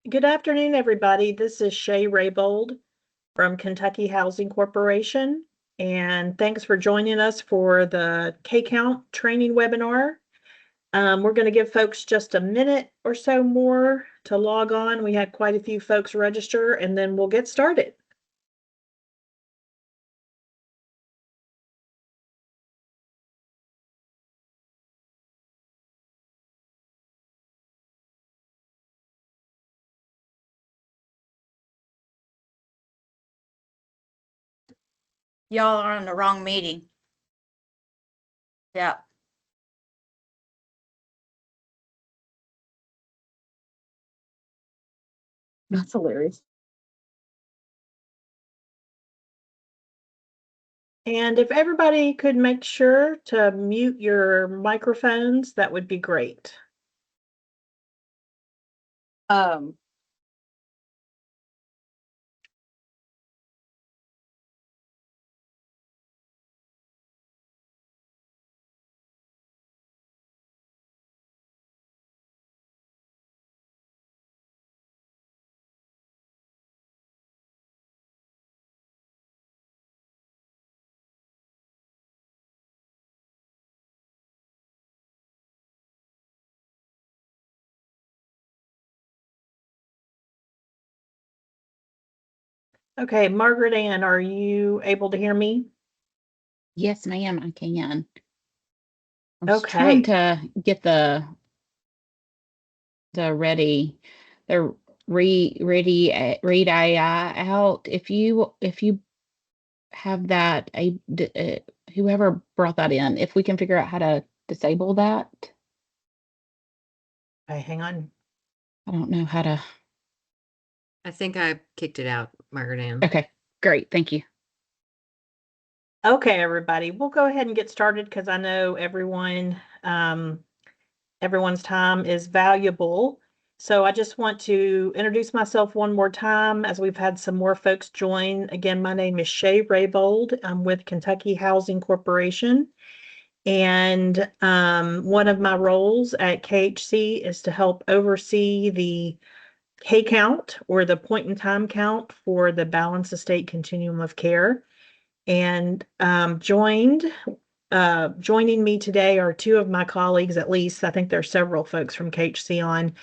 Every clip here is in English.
Good afternoon, everybody. This is Shay Raybold from Kentucky Housing Corporation, and thanks for joining us for the K-Count training webinar. We're going to give folks just a minute or so more to log on. We had quite a few folks register, and then we'll get started. Y'all are on the wrong meeting. Yeah. That's hilarious. And if everybody could make sure to mute your microphones, that would be great. Okay, Margaret Ann, are you able to hear me? Yes, ma'am, I can. I was Okay. trying to get the ready read AI out. If you have that, whoever brought that in, if we can figure out how to disable that. Okay, hang on. I don't know how to. I think I kicked it out, Margaret Ann. Okay, great. Thank you. Okay, everybody, we'll go ahead and get started because I know everyone's time is valuable. So I just want to introduce myself one more time as we've had some more folks join. Again, my name is Shay Raybold. I'm with Kentucky Housing Corporation. And one of my roles at KHC is to help oversee the K count, or the point in time count, for the Balanced Estate Continuum of Care. And joining me today are two of my colleagues, at least. I think there's several folks from KHC on,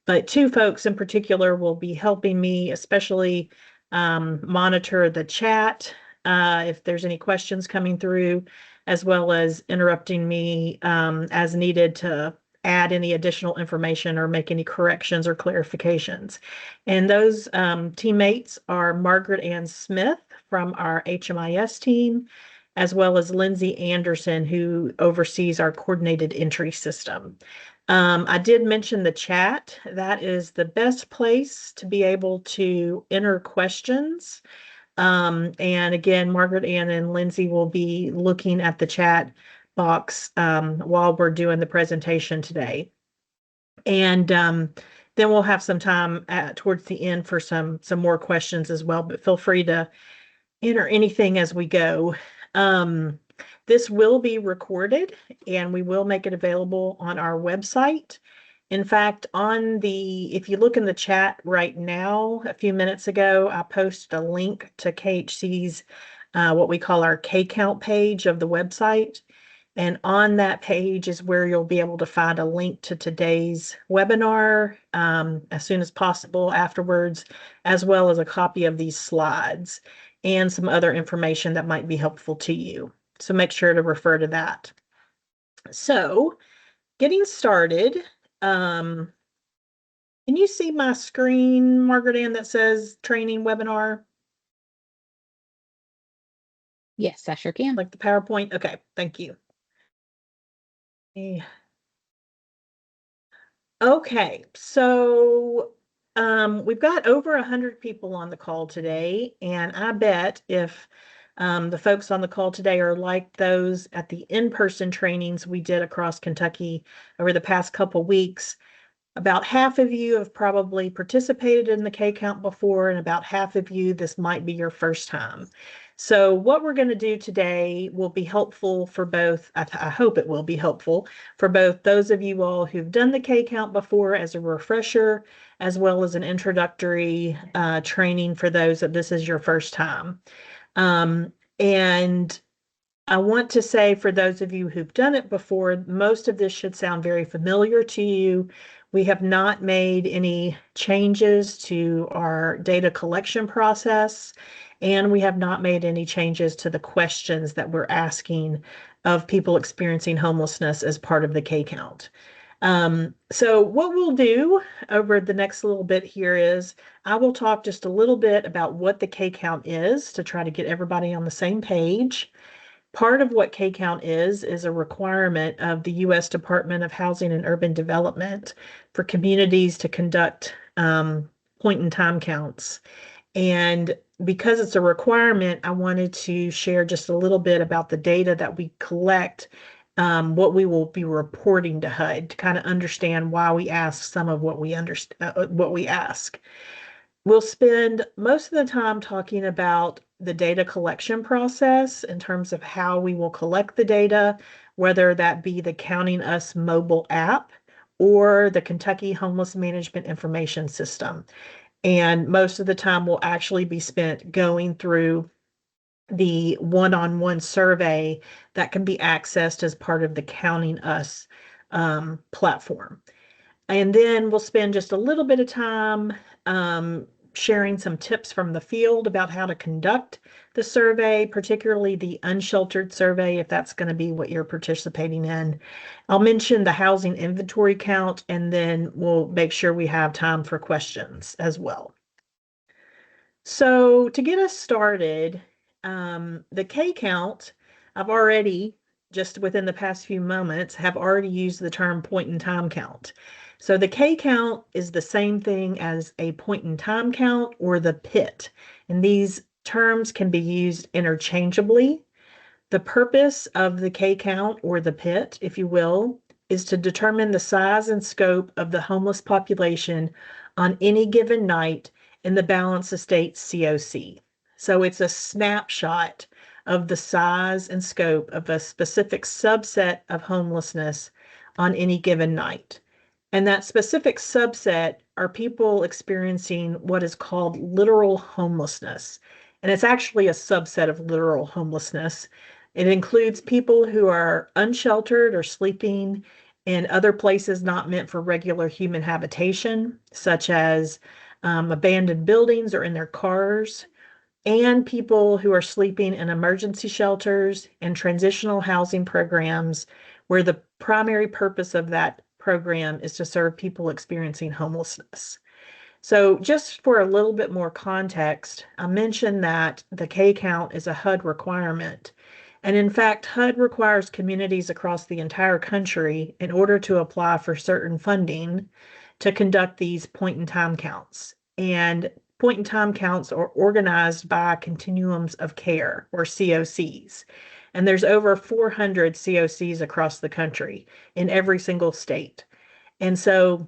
but two folks in particular will be helping me, especially monitor the chat if there's any questions coming through, as well as interrupting me as needed to add any additional information or make any corrections or clarifications. And those teammates are Margaret Ann Smith from our HMIS team, as well as Lindsay Anderson, who oversees our coordinated entry system. I did mention the chat. That is the best place to be able to enter questions. And again, Margaret Ann and Lindsay will be looking at the chat box while we're doing the presentation today. And then we'll have some time towards the end for some more questions as well, but feel free to enter anything as we go. This will be recorded and we will make it available on our website. In fact, if you look in the chat right now, a few minutes ago, I posted a link to KHC's, what we call our K-Count page of the website. And on that page is where you'll be able to find a link to today's webinar as soon as possible afterwards, as well as a copy of these slides and some other information that might be helpful to you. So make sure to refer to that. So getting started, can you see my screen, Margaret Ann, that says training webinar? Yes, I sure can. Like the PowerPoint? Okay, thank you. Okay, so we've got over 100 people on the call today, and I bet if the folks on the call today are like those at the in-person trainings we did across Kentucky over the past couple weeks, About half of you have probably participated in the K Count before, and about half of you, this might be your first time. So what we're going to do today will be helpful for both. I hope it will be helpful for both those of you all who've done the K Count before as a refresher, as well as an introductory training for those that this is your first time. And I want to say for those of you who've done it before, most of this should sound very familiar to you. We have not made any changes to our data collection process, and we have not made any changes to the questions that we're asking of people experiencing homelessness as part of the K Count. So what we'll do over the next little bit here is I will talk just a little bit about what the K Count is to try to get everybody on the same page. Part of what K Count is a requirement of the U.S. Department of Housing and Urban Development for communities to conduct point in time counts. And because it's a requirement, I wanted to share just a little bit about the data that we collect, what we will be reporting to HUD to kind of understand why we ask some of what we ask. We'll spend most of the time talking about the data collection process in terms of how we will collect the data, whether that be the Counting Us mobile app or the Kentucky Homeless Management Information System. And most of the time will actually be spent going through the one-on-one survey that can be accessed as part of the Counting Us platform. And then we'll spend just a little bit of time sharing some tips from the field about how to conduct the survey, particularly the unsheltered survey, if that's going to be what you're participating in. I'll mention the housing inventory count, and then we'll make sure we have time for questions as well. So to get us started, the K Count, I've already, just within the past few moments, have already used the term point in time count. So the K Count is the same thing as a point in time count or the PIT, and these terms can be used interchangeably. The purpose of the K Count or the PIT, if you will, is to determine the size and scope of the homeless population on any given night in the Balanced Estates COC. So it's a snapshot of the size and scope of a specific subset of homelessness on any given night. And that specific subset are people experiencing what is called literal homelessness. And it's actually a subset of literal homelessness. It includes people who are unsheltered or sleeping in other places not meant for regular human habitation, such as abandoned buildings or in their cars, and people who are sleeping in emergency shelters and transitional housing programs where the primary purpose of that program is to serve people experiencing homelessness. So just for a little bit more context, I mentioned that the K Count is a HUD requirement. And in fact, HUD requires communities across the entire country in order to apply for certain funding to conduct these point in time counts. And point in time counts are organized by continuums of care, or COCs. And there's over 400 COCs across the country in every single state. And so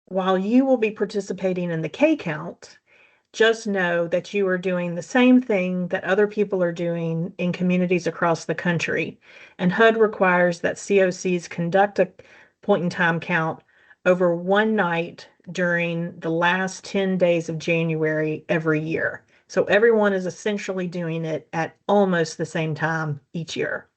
while you will be participating in the K Count, just know that you are doing the same thing that other people are doing in communities across the country. And HUD requires that COCs conduct a point in time count over one night during the last 10 days of January every year. So everyone is essentially doing it at almost the same time each year.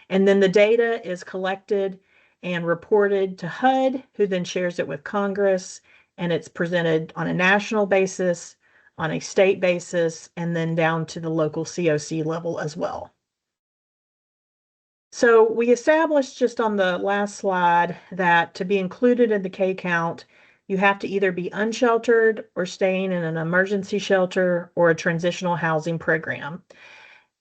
And then the data is collected and reported to HUD, who then shares it with Congress, and it's presented on a national basis, on a state basis, and then down to the local COC level as well. So we established just on the last slide that to be included in the K Count, you have to either be unsheltered or staying in an emergency shelter or a transitional housing program.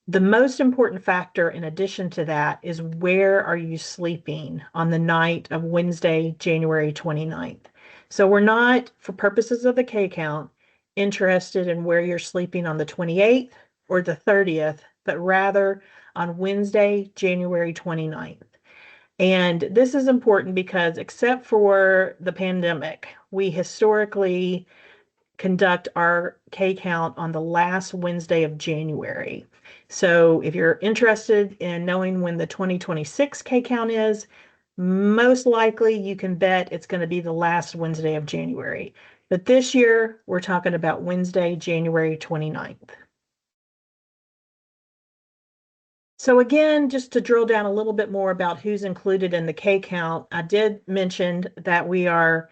The most important factor in addition to that is where are you sleeping on the night of Wednesday, January 29th. So we're not, for purposes of the K Count, interested in where you're sleeping on the 28th or the 30th, but rather on Wednesday, January 29th. And this is important because except for the pandemic, we historically conduct our K count on the last Wednesday of January. So if you're interested in knowing when the 2026 K count is, most likely you can bet it's going to be the last Wednesday of January. But this year, we're talking about Wednesday, January 29th. So again, just to drill down a little bit more about who's included in the K count, I did mention that we are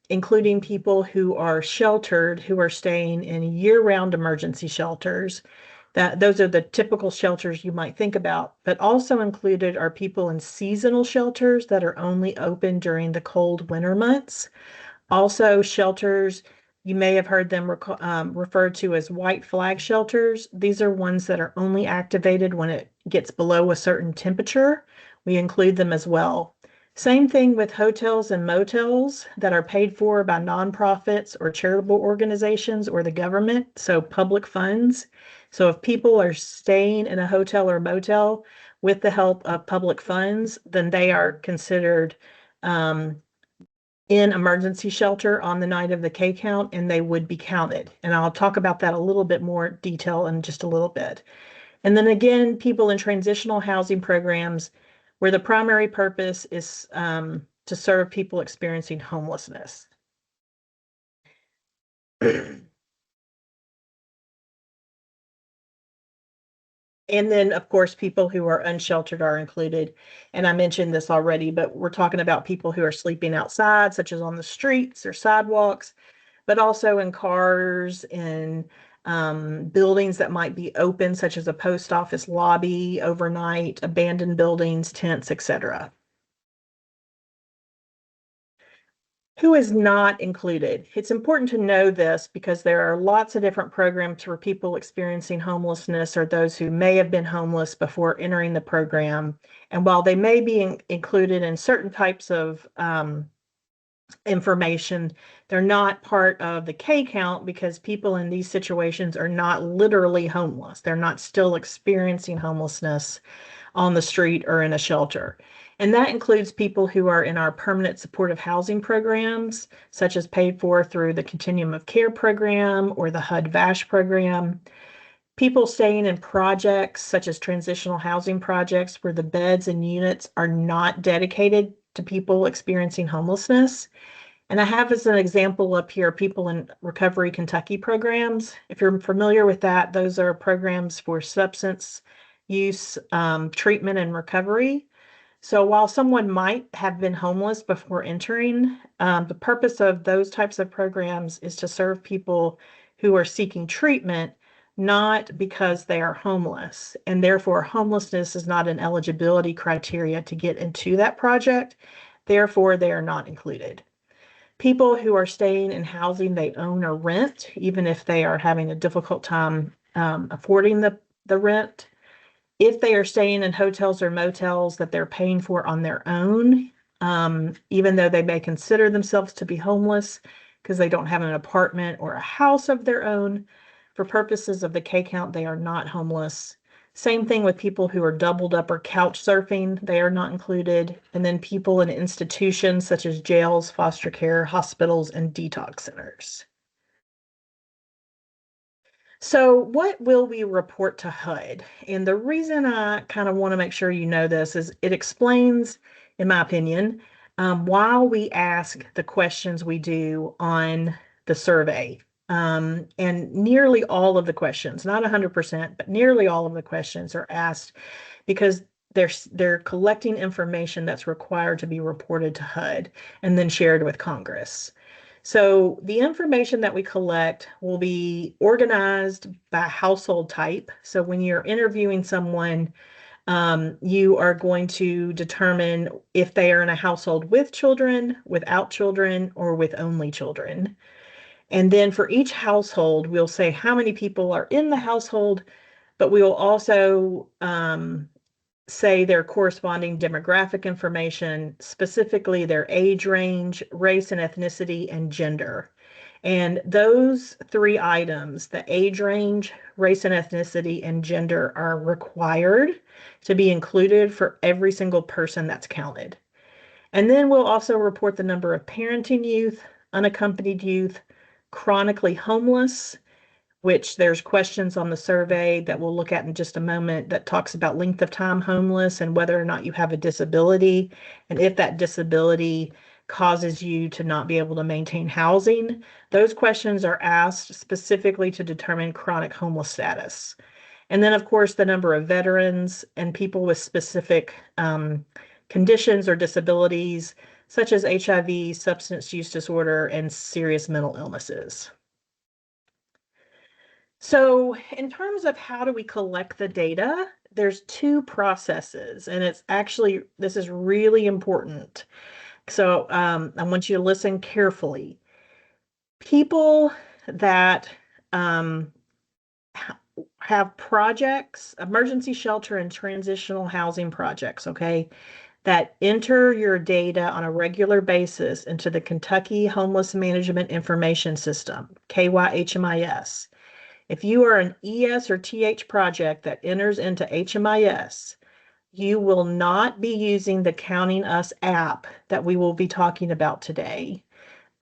including people who are sheltered, who are staying in year-round emergency shelters. Those are the typical shelters you might think about, but also included are people in seasonal shelters that are only open during the cold winter months. Also, shelters, you may have heard them referred to as white flag shelters. These are ones that are only activated when it gets below a certain temperature. We include them as well. Same thing with hotels and motels that are paid for by nonprofits or charitable organizations or the government, so public funds. So if people are staying in a hotel or motel with the help of public funds, then they are considered in emergency shelter on the night of the K count, and they would be counted. And I'll talk about that a little bit more detail in just a little bit. And then again, people in transitional housing programs where the primary purpose is to serve people experiencing homelessness. And then, of course, people who are unsheltered are included. And I mentioned this already, but we're talking about people who are sleeping outside, such as on the streets or sidewalks, but also in cars, in buildings that might be open, such as a post office lobby overnight, abandoned buildings, tents, etc. Who is not included? It's important to know this because there are lots of different programs for people experiencing homelessness or those who may have been homeless before entering the program. And while they may be included in certain types of information, they're not part of the K count because people in these situations are not literally homeless. They're not still experiencing homelessness on the street or in a shelter. And that includes people who are in our permanent supportive housing programs, such as paid for through the Continuum of Care program or the HUD-VASH program. People staying in projects such as transitional housing projects where the beds and units are not dedicated to people experiencing homelessness. And I have as an example up here, people in Recovery Kentucky programs. If you're familiar with that, those are programs for substance use, treatment, and recovery. So while someone might have been homeless before entering, the purpose of those types of programs is to serve people who are seeking treatment, not because they are homeless. And therefore, homelessness is not an eligibility criteria to get into that project. Therefore, they are not included. People who are staying in housing they own or rent, even if they are having a difficult time affording the rent. If they are staying in hotels or motels that they're paying for on their own, even though they may consider themselves to be homeless because they don't have an apartment or a house of their own, for purposes of the K count, they are not homeless. Same thing with people who are doubled up or couch surfing, they are not included. And then people in institutions such as jails, foster care, hospitals, and detox centers. So what will we report to HUD? And the reason I kind of want to make sure you know this is it explains, in my opinion, why we ask the questions we do on the survey. And nearly all of the questions, not 100%, but nearly all of the questions are asked because they're collecting information that's required to be reported to HUD and then shared with Congress. So the information that we collect will be organized by household type. So when you're interviewing someone, you are going to determine if they are in a household with children, without children, or with only children. And then for each household, we'll say how many people are in the household, but we will also say their corresponding demographic information, specifically their age range, race and ethnicity, and gender. And those three items, the age range, race and ethnicity, and gender, are required to be included for every single person that's counted. And then we'll also report the number of parenting youth, unaccompanied youth, chronically homeless, which there's questions on the survey that we'll look at in just a moment that talks about length of time homeless and whether or not you have a disability, and if that disability causes you to not be able to maintain housing. Those questions are asked specifically to determine chronic homeless status. And then, of course, the number of veterans and people with specific conditions or disabilities, such as HIV, substance use disorder, and serious mental illnesses. So in terms of how do we collect the data, there's two processes, and it's actually, this is really important. So I want you to listen carefully. People that have projects, emergency shelter and transitional housing projects, okay, that enter your data on a regular basis into the Kentucky Homeless Management Information System, KYHMIS. If you are an ES or TH project that enters into HMIS, you will not be using the Counting Us app that we will be talking about today.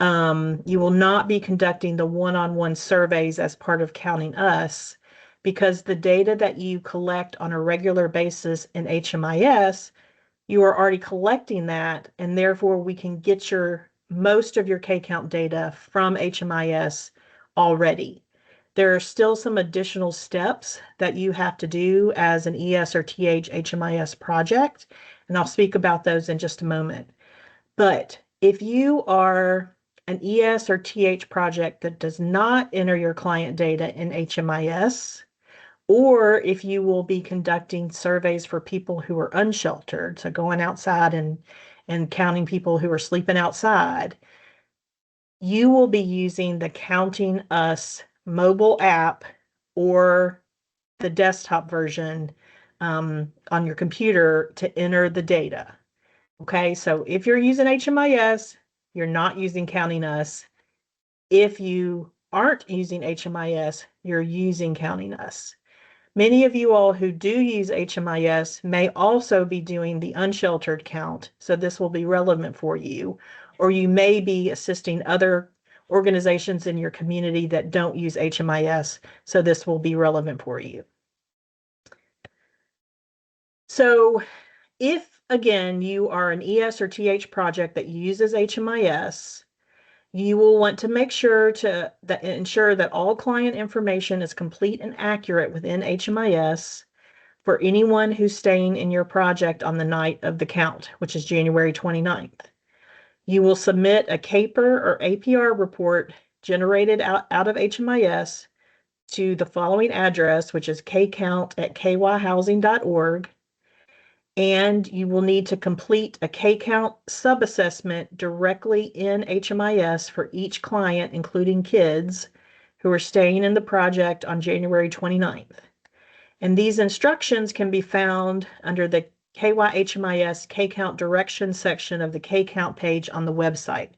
You will not be conducting the one-on-one surveys as part of Counting Us, because the data that you collect on a regular basis in HMIS, you are already collecting that, and therefore we can get most of your K-count data from HMIS already. There are still some additional steps that you have to do as an ES or TH HMIS project, and I'll speak about those in just a moment. But if you are an ES or TH project that does not enter your client data in HMIS, or if you will be conducting surveys for people who are unsheltered, so going outside and counting people who are sleeping outside, you will be using the Counting Us mobile app or the desktop version on your computer to enter the data. Okay, so if you're using HMIS, you're not using Counting Us. If you aren't using HMIS, you're using Counting Us. Many of you all who do use HMIS may also be doing the unsheltered count, so this will be relevant for you. Or you may be assisting other organizations in your community that don't use HMIS, so this will be relevant for you. So if, again, you are an ES or TH project that uses HMIS, you will want to make sure to ensure that all client information is complete and accurate within HMIS for anyone who's staying in your project on the night of the count, which is January 29th. You will submit a CAPR or APR report generated out of HMIS to the following address, which is kcount@kyhousing.org. And you will need to complete a K-count sub-assessment directly in HMIS for each client, including kids who are staying in the project on January 29th. And these instructions can be found under the KYHMIS K-count directions section of the K-count page on the website.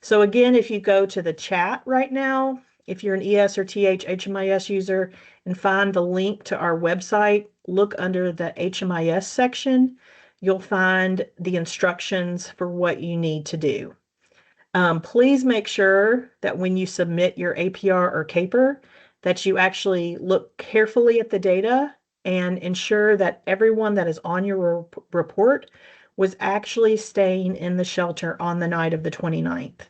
So again, if you go to the chat right now, if you're an ES or TH HMIS user, and find the link to our website, look under the HMIS section, you'll find the instructions for what you need to do. Please make sure that when you submit your APR or CAPR, that you actually look carefully at the data and ensure that everyone that is on your report was actually staying in the shelter on the night of the 29th.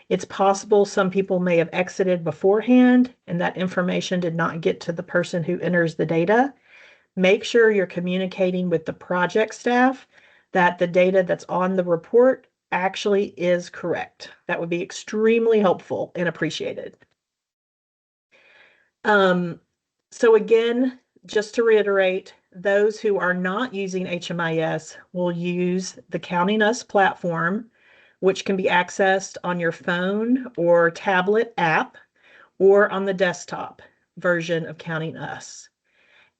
It's possible some people may have exited beforehand and that information did not get to the person who enters the data. Make sure you're communicating with the project staff that the data that's on the report actually is correct. That would be extremely helpful and appreciated. So again, just to reiterate, those who are not using HMIS will use the Counting Us platform, which can be accessed on your phone or tablet app or on the desktop version of Counting Us.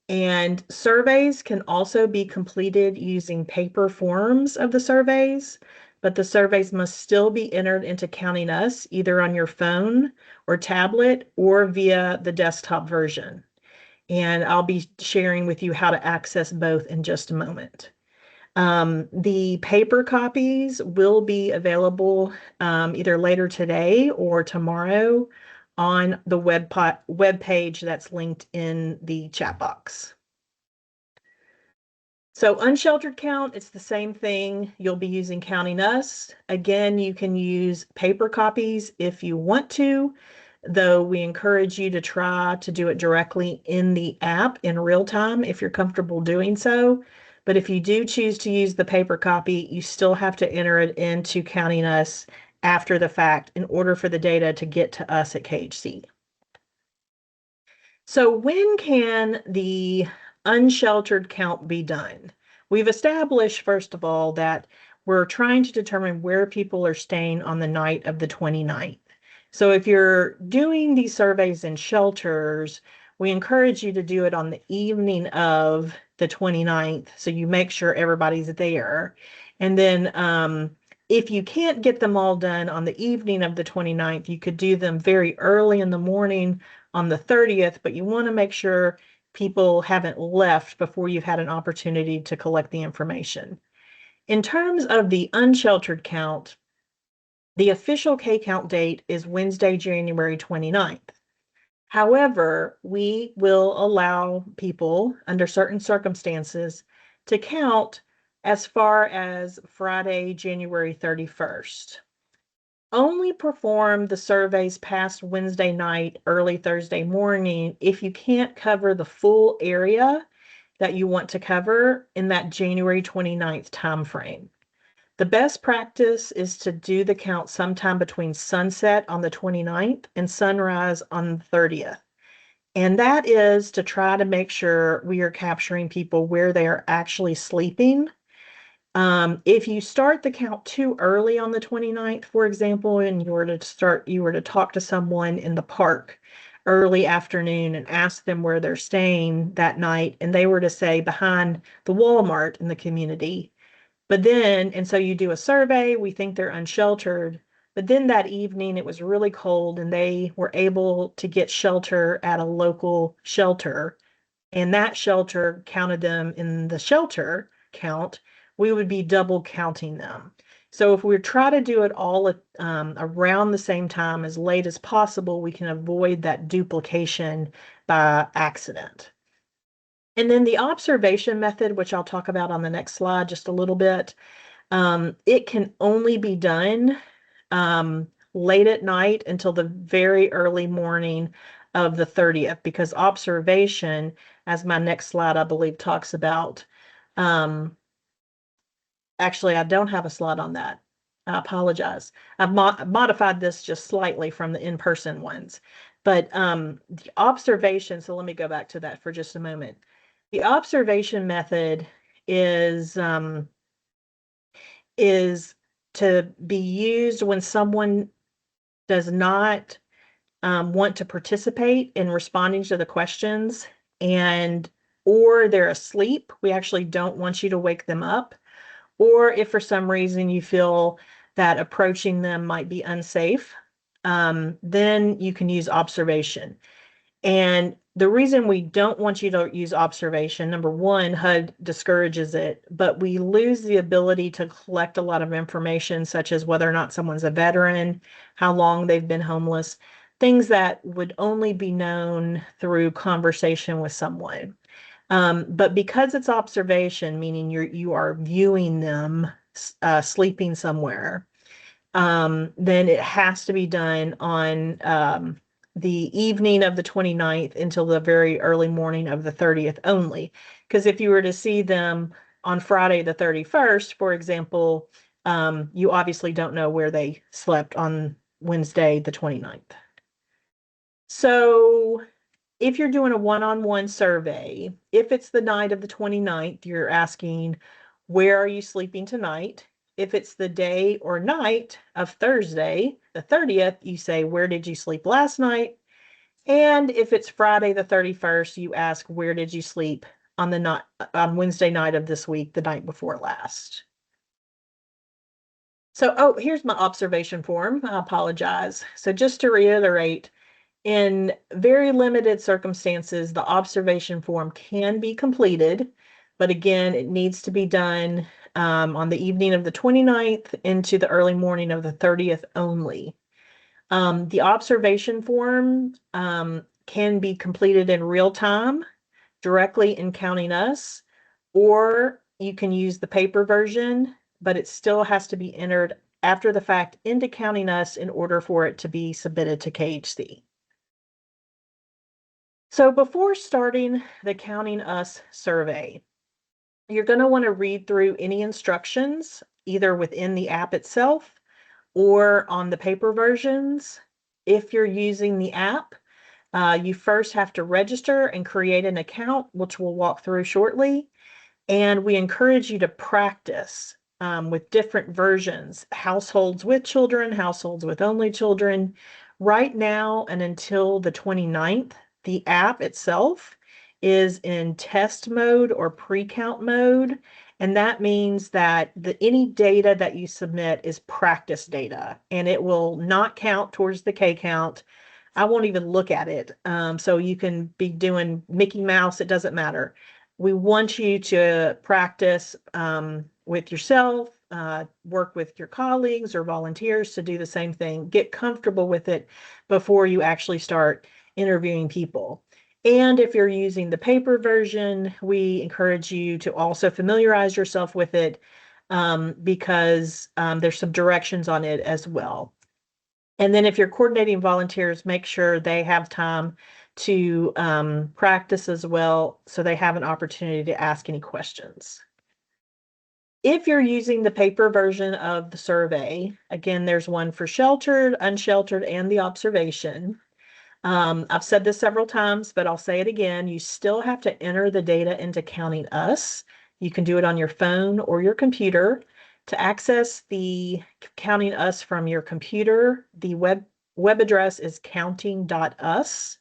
And surveys can also be completed using paper forms of the surveys, but the surveys must still be entered into Counting Us either on your phone or tablet or via the desktop version. And I'll be sharing with you how to access both in just a moment. The paper copies will be available either later today or tomorrow on the web page that's linked in the chat box. So unsheltered count, it's the same thing. You'll be using Counting Us. Again, you can use paper copies if you want to, though we encourage you to try to do it directly in the app in real time if you're comfortable doing so. But if you do choose to use the paper copy, you still have to enter it into Counting Us after the fact in order for the data to get to us at KHC. So when can the unsheltered count be done? We've established, first of all, that we're trying to determine where people are staying on the night of the 29th. So if you're doing these surveys in shelters, we encourage you to do it on the evening of the 29th, so you make sure everybody's there. And then if you can't get them all done on the evening of the 29th, you could do them very early in the morning on the 30th, but you want to make sure people haven't left before you've had an opportunity to collect the information. In terms of the unsheltered count, the official K-count date is Wednesday, January 29th. However, we will allow people under certain circumstances to count as far as Friday, January 31st. Only perform the surveys past Wednesday night, early Thursday morning if you can't cover the full area that you want to cover in that January 29th timeframe. The best practice is to do the count sometime between sunset on the 29th and sunrise on the 30th. And that is to try to make sure we are capturing people where they are actually sleeping. If you start the count too early on the 29th, for example, and you were to talk to someone in the park early afternoon and ask them where they're staying that night, and they were to say behind the Walmart in the community. And so you do a survey, we think they're unsheltered, but then that evening it was really cold and they were able to get shelter at a local shelter, and that shelter counted them in the shelter count. We would be double counting them. So if we try to do it all around the same time as late as possible, we can avoid that duplication by accident. And then the observation method, which I'll talk about on the next slide just a little bit, it can only be done late at night until the very early morning of the 30th, because observation, as my next slide I believe talks about, actually, I don't have a slide on that. I apologize. I've modified this just slightly from the in-person ones. But the observation, so let me go back to that for just a moment. The observation method is to be used when someone does not want to participate in responding to the questions or they're asleep. We actually don't want you to wake them up. Or if for some reason you feel that approaching them might be unsafe, then you can use observation. And the reason we don't want you to use observation, number one, HUD discourages it, but we lose the ability to collect a lot of information, such as whether or not someone's a veteran, how long they've been homeless, things that would only be known through conversation with someone. But because it's observation, meaning you are viewing them sleeping somewhere, then it has to be done on the evening of the 29th until the very early morning of the 30th only. Because if you were to see them on Friday the 31st, for example, you obviously don't know where they slept on Wednesday the 29th. So if you're doing a one-on-one survey, if it's the night of the 29th, you're asking, where are you sleeping tonight? If it's the day or night of Thursday, the 30th, you say, where did you sleep last night? And if it's Friday the 31st, you ask, where did you sleep on Wednesday night of this week, the night before last? So, oh, here's my observation form. I apologize. So just to reiterate, in very limited circumstances, the observation form can be completed, but again, it needs to be done on the evening of the 29th into the early morning of the 30th only. The observation form can be completed in real time directly in Counting Us, or you can use the paper version, but it still has to be entered after the fact into Counting Us in order for it to be submitted to KHC. So before starting the Counting Us survey, you're going to want to read through any instructions, either within the app itself or on the paper versions. If you're using the app, you first have to register and create an account, which we'll walk through shortly. And we encourage you to practice with different versions, households with children, households with only children. Right now and until the 29th, the app itself is in test mode or pre-count mode. And that means that any data that you submit is practice data, and it will not count towards the K count. I won't even look at it. So you can be doing Mickey Mouse, it doesn't matter. We want you to practice with yourself, work with your colleagues or volunteers to do the same thing. Get comfortable with it before you actually start interviewing people. And if you're using the paper version, we encourage you to also familiarize yourself with it because there's some directions on it as well. And then if you're coordinating volunteers, make sure they have time to practice as well, so they have an opportunity to ask any questions. If you're using the paper version of the survey, again, there's one for sheltered, unsheltered, and the observation. I've said this several times, but I'll say it again. You still have to enter the data into Counting Us. You can do it on your phone or your computer. To access the Counting Us from your computer, the web address is counting.us.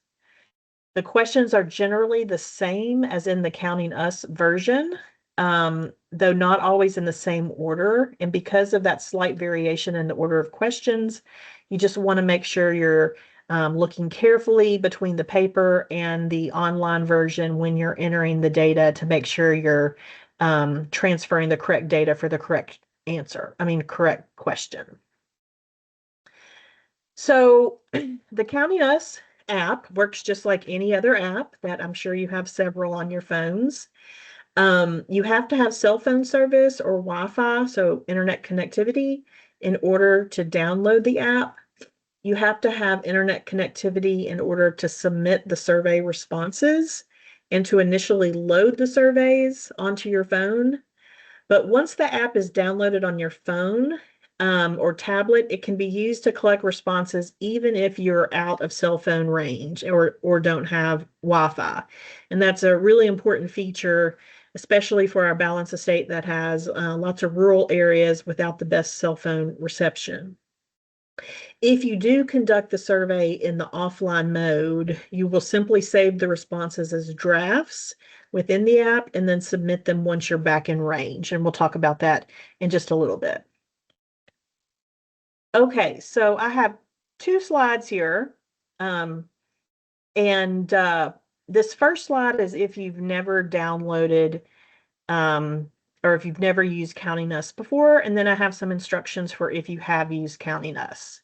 The questions are generally the same as in the Counting Us version, though not always in the same order. And because of that slight variation in the order of questions, you just want to make sure you're looking carefully between the paper and the online version when you're entering the data to make sure you're transferring the correct data for the correct correct question. So the Counting Us app works just like any other app that I'm sure you have several on your phones. You have to have cell phone service or Wi-Fi, so internet connectivity, in order to download the app. You have to have internet connectivity in order to submit the survey responses and to initially load the surveys onto your phone. But once the app is downloaded on your phone or tablet, it can be used to collect responses even if you're out of cell phone range or don't have Wi-Fi. And that's a really important feature, especially for our Balance Estate that has lots of rural areas without the best cell phone reception. If you do conduct the survey in the offline mode, you will simply save the responses as drafts within the app and then submit them once you're back in range. And we'll talk about that in just a little bit. Okay, so I have two slides here. This first slide is if you've never downloaded or if you've never used Counting Us before, and then I have some instructions for if you have used Counting Us.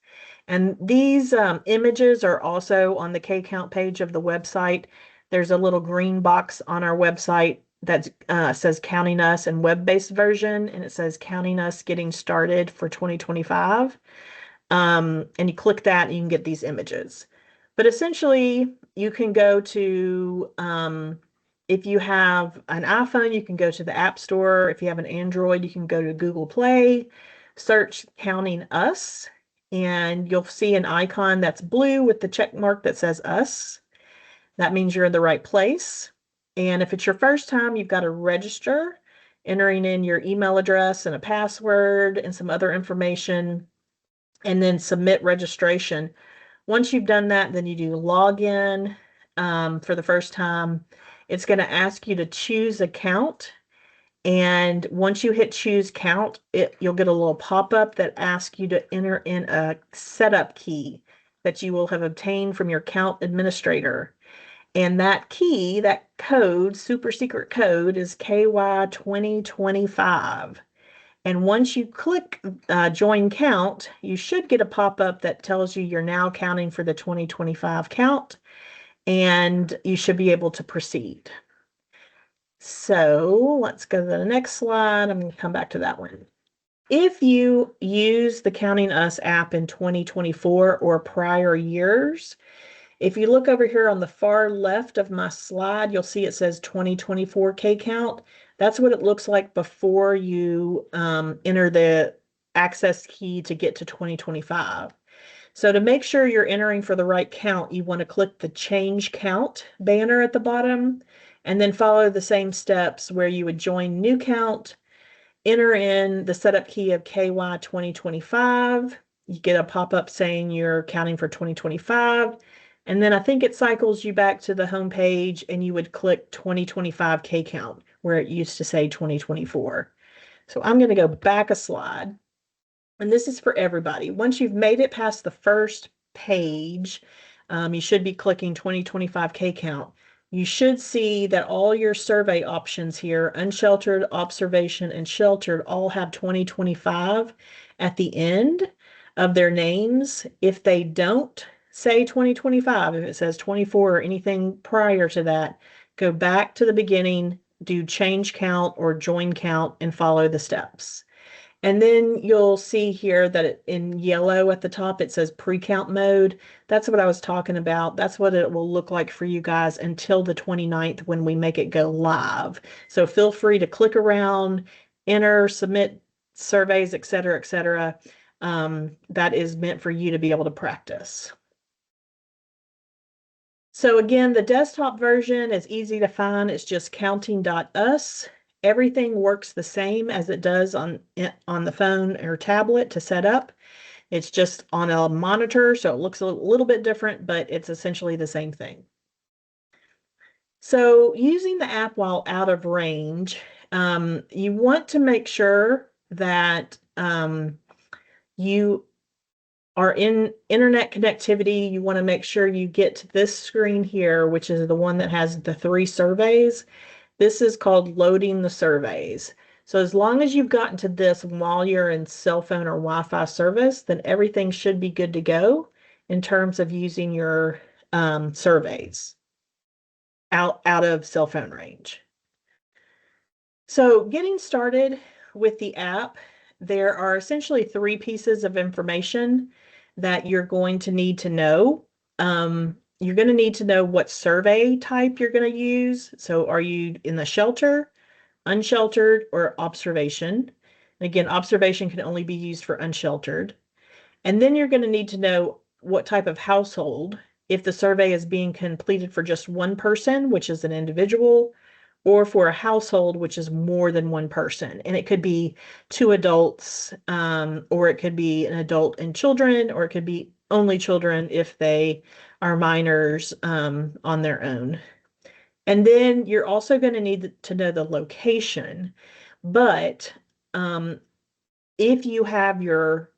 And these images are also on the K-Count page of the website. There's a little green box on our website that says Counting Us and web-based version, and it says Counting Us Getting Started for 2025. And you click that and you can get these images. But essentially, you can go to if you have an iPhone, you can go to the App Store. If you have an Android, you can go to Google Play, search Counting Us, and you'll see an icon that's blue with the check mark that says Us. That means you're in the right place. And if it's your first time, you've got to register, entering in your email address and a password and some other information, and then submit registration. Once you've done that, then you do login for the first time. It's going to ask you to choose account, And once you hit choose count, you'll get a little pop-up that asks you to enter in a setup key that you will have obtained from your count administrator. And that key, that code, super secret code, is KY 2025. And once you click join count, you should get a pop-up that tells you you're now counting for the 2025 count, and you should be able to proceed. So let's go to the next slide. I'm going to come back to that one. If you use the Counting Us app in 2024 or prior years, if you look over here on the far left of my slide, you'll see it says 2024 K count. That's what it looks like before you enter the access key to get to 2025. So to make sure you're entering for the right count, you want to click the change count banner at the bottom and then follow the same steps where you would join new count, enter in the setup key of KY 2025. You get a pop-up saying you're counting for 2025. And then I think it cycles you back to the home page and you would click 2025 K count where it used to say 2024. So I'm going to go back a slide. And this is for everybody. Once you've made it past the first page, you should be clicking 2025 K count. You should see that all your survey options here, unsheltered, observation, and sheltered, all have 2025 at the end of their names. If they don't say 2025, if it says 24 or anything prior to that, go back to the beginning, do change count or join count, and follow the steps. And then you'll see here that in yellow at the top, it says pre-count mode. That's what I was talking about. That's what it will look like for you guys until the 29th when we make it go live. So feel free to click around, enter, submit surveys, et cetera, et cetera. That is meant for you to be able to practice. So again, the desktop version is easy to find. It's just counting.us. Everything works the same as it does on the phone or tablet to set up. It's just on a monitor, so it looks a little bit different, but it's essentially the same thing. So using the app while out of range, you want to make sure that you are in internet connectivity. You want to make sure you get to this screen here, which is the one that has the 3 surveys. This is called loading the surveys. So as long as you've gotten to this while you're in cell phone or Wi-Fi service, then everything should be good to go in terms of using your surveys out of cell phone range. So getting started with the app, there are essentially 3 pieces of information that you're going to need to know. You're going to need to know what survey type you're going to use. So are you in the shelter, unsheltered, or observation? Again, observation can only be used for unsheltered. And then you're going to need to know what type of household, if the survey is being completed for just one person, which is an individual, or for a household, which is more than one person. And it could be 2 adults, or it could be an adult and children, or it could be only children if they are minors on their own. And then you're also going to need to know the location. But if you have your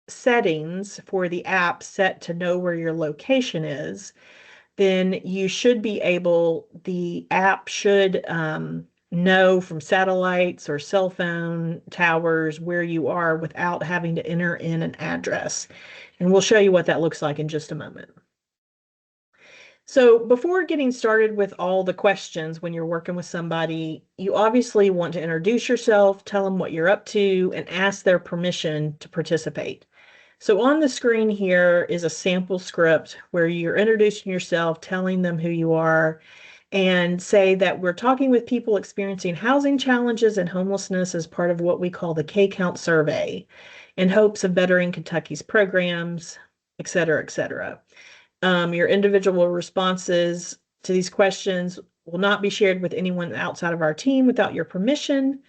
settings for the app set to know where your location is, then you should be able, the app should know from satellites or cell phone towers where you are without having to enter in an address. And we'll show you what that looks like in just a moment. So before getting started with all the questions when you're working with somebody, you obviously want to introduce yourself, tell them what you're up to, and ask their permission to participate. So on the screen here is a sample script where you're introducing yourself, telling them who you are, and say that we're talking with people experiencing housing challenges and homelessness as part of what we call the K-Count survey in hopes of bettering Kentucky's programs, et cetera, et cetera. Your individual responses to these questions will not be shared with anyone outside of our team without your permission.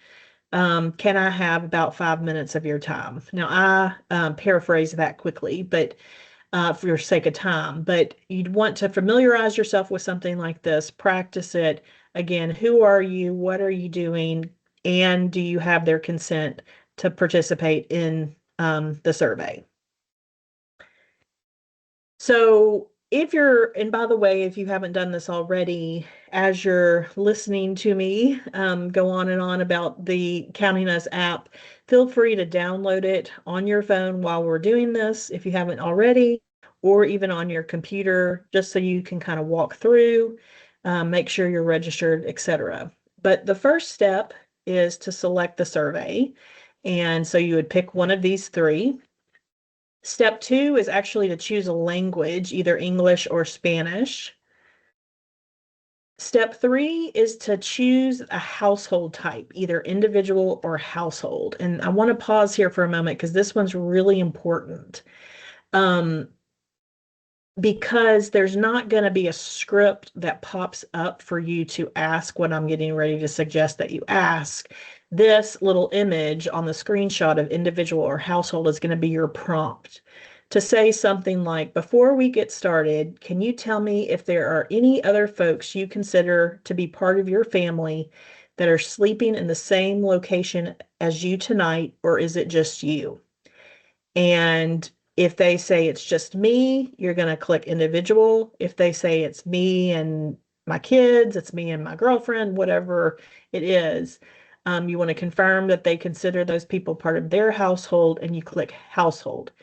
Can I have about 5 minutes of your time? Now, I paraphrase that quickly, but for your sake of time, but you'd want to familiarize yourself with something like this, practice it. Again, who are you? What are you doing? And do you have their consent to participate in the survey? So and by the way, if you haven't done this already, as you're listening to me go on and on about the Counting Us app, feel free to download it on your phone while we're doing this, if you haven't already, or even on your computer, just so you can kind of walk through, make sure you're registered, etc. But the first step is to select the survey. And so you would pick one of these three. Step 2 is actually to choose a language, either English or Spanish. Step 3 is to choose a household type, either individual or household. And I want to pause here for a moment because this one's really important. Because there's not going to be a script that pops up for you to ask what I'm getting ready to suggest that you ask. This little image on the screenshot of individual or household is going to be your prompt to say something like, before we get started, can you tell me if there are any other folks you consider to be part of your family that are sleeping in the same location as you tonight, or is it just you? And if they say it's just me, you're going to click individual. If they say it's me and my kids, it's me and my girlfriend, whatever it is, you want to confirm that they consider those people part of their household, and you click household.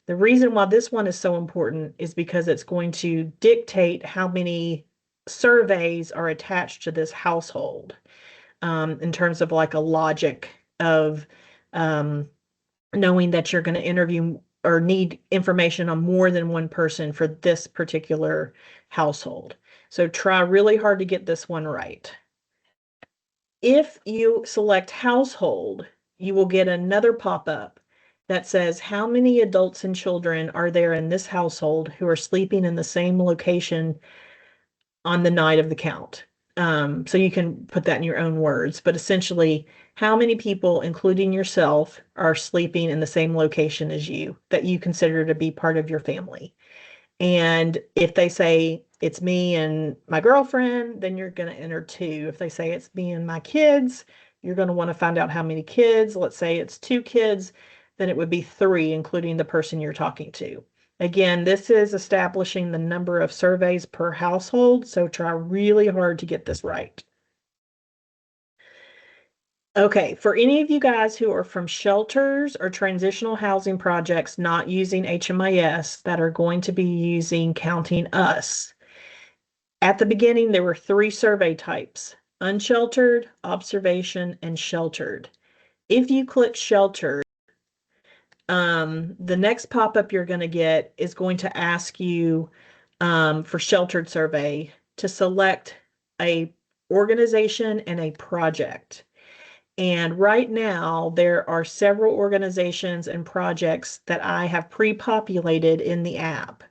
The reason why this one is so important is because it's going to dictate how many surveys are attached to this household, in terms of like a logic of knowing that you're going to interview or need information on more than one person for this particular household. So try really hard to get this one right. If you select household, you will get another pop-up that says, how many adults and children are there in this household who are sleeping in the same location on the night of the count? So you can put that in your own words, but essentially, how many people, including yourself, are sleeping in the same location as you that you consider to be part of your family? And if they say it's me and my girlfriend, then you're going to enter 2. If they say it's me and my kids, you're going to want to find out how many kids. Let's say it's 2 kids, then it would be 3, including the person you're talking to. Again, this is establishing the number of surveys per household, so try really hard to get this right. Okay, for any of you guys who are from shelters or transitional housing projects not using HMIS that are going to be using Counting Us, at the beginning there were 3 survey types: unsheltered, observation, and sheltered. If you click sheltered, the next pop-up you're going to get is going to ask you for sheltered survey to select a organization and a project. And right now there are several organizations and projects that I have pre-populated in the app.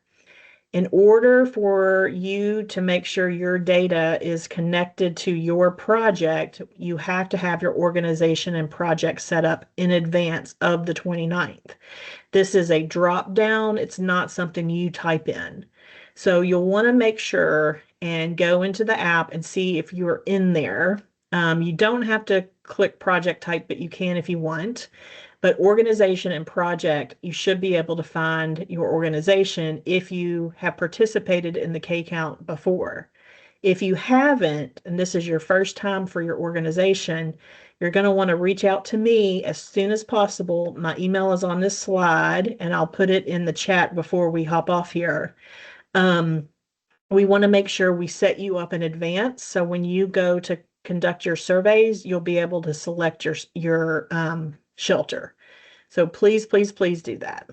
In order for you to make sure your data is connected to your project, you have to have your organization and project set up in advance of the 29th. This is a drop down. It's not something you type in. So you'll want to make sure and go into the app and see if you are in there. You don't have to click project type, but you can if you want. But organization and project, you should be able to find your organization if you have participated in the K-Count before. If you haven't, and this is your first time for your organization, you're going to want to reach out to me as soon as possible. My email is on this slide, and I'll put it in the chat before we hop off here. We want to make sure we set you up in advance, so when you go to conduct your surveys, you'll be able to select your shelter. So please, please, please do that.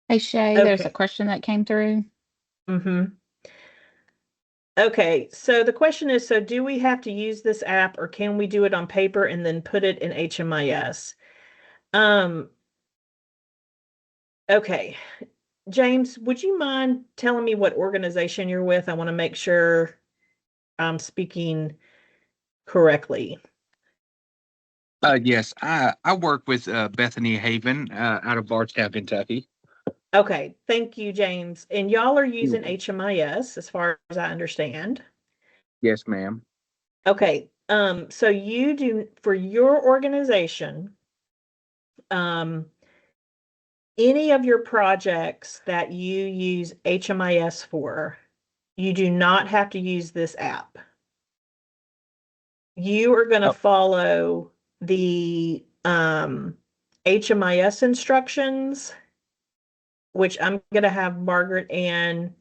Hey Shay, there's a Okay. question that came through. Okay, so the question is, so do we have to use this app, or can we do it on paper and then put it in HMIS? Okay, James, would you mind telling me what organization you're with? I want to make sure I'm speaking correctly. Yes, I work with Bethany Haven out of Bardstown, Kentucky. Okay, thank you, James. And y'all are using HMIS as far as I understand. Yes, ma'am. Okay, so you do, for your organization, any of your projects that you use HMIS for, you do not have to use this app. You are going to Oh. follow the HMIS instructions, which I'm going to have Margaret Ann,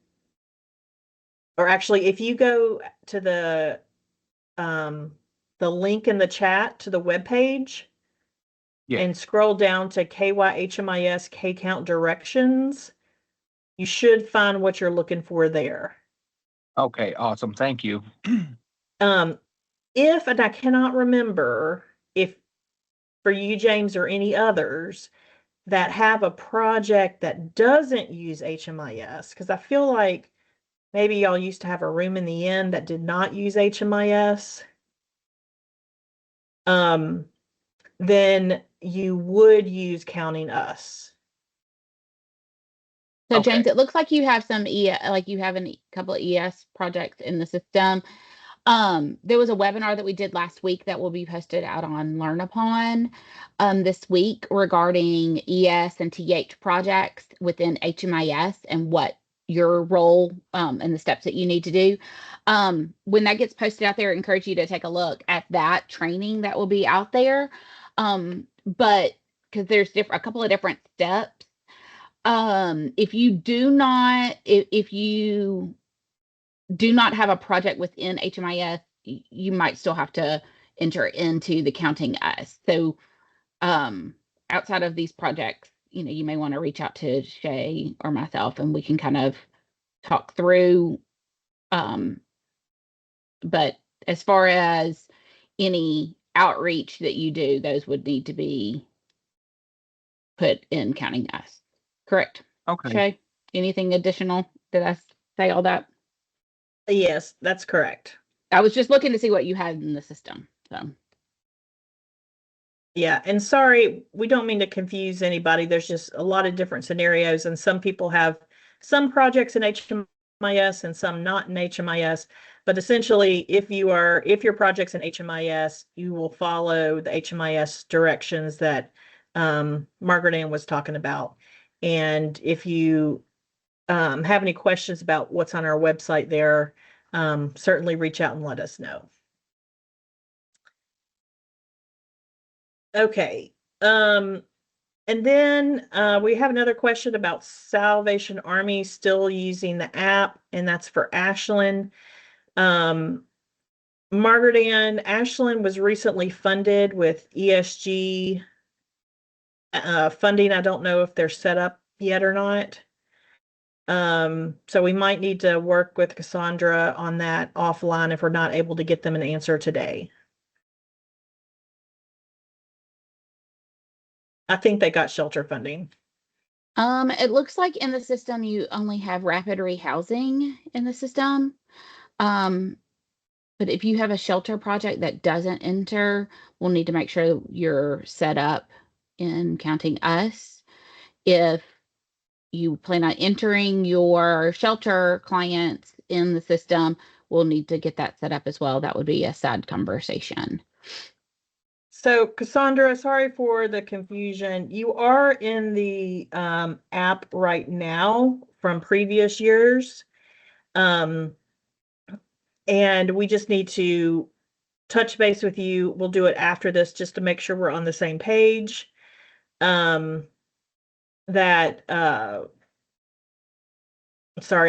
or actually, if you go to the link in the chat to the webpage, Yeah. and scroll down to KYHMIS K-count directions, you should find what you're looking for there. Okay, awesome. Thank you. If, and I cannot remember if for you, James, or any others that have a project that doesn't use HMIS, because I feel like maybe y'all used to have a room in the inn that did not use HMIS. Then you would use Counting Us. So Okay. James, it looks like you have some like you have a couple of ES projects in the system. There was a webinar that we did last week that will be posted out on Learn Upon this week regarding ES and TH projects within HMIS and what your role and the steps that you need to do. When that gets posted out there, I encourage you to take a look at that training that will be out there. But because there's a couple of different steps. If you do not, if you do not have a project within HMIS, you might still have to enter into the Counting Us. So outside of these projects, you may want to reach out to Shay or myself and we can kind of talk through. But as far as any outreach that you do, those would need to be put in Counting Us. Correct? Okay. Shay, anything additional? Did I say all that? Yes, that's correct. I was just looking to see what you had in the system. So Yeah, and sorry, we don't mean to confuse anybody. There's just a lot of different scenarios, and some people have some projects in HMIS and some not in HMIS. But essentially, if your project's in HMIS, you will follow the HMIS directions that Margaret Ann was talking about. And if you have any questions about what's on our website there, certainly reach out and let us know. Okay. And then we have another question about Salvation Army still using the app, and that's for Ashland. Margaret Ann, Ashland was recently funded with ESG funding. I don't know if they're set up yet or not. So we might need to work with Cassandra on that offline if we're not able to get them an answer today. I think they got shelter funding. it looks like in the system you only have rapid rehousing in the system. But if you have a shelter project that doesn't enter, we'll need to make sure you're set up in Counting Us. If you plan on entering your shelter clients in the system, we'll need to get that set up as well. That would be a side conversation. So Cassandra, sorry for the confusion. You are in the app right now from previous years. And we just need to touch base with you. We'll do it after this just to make sure we're on the same page. Sorry,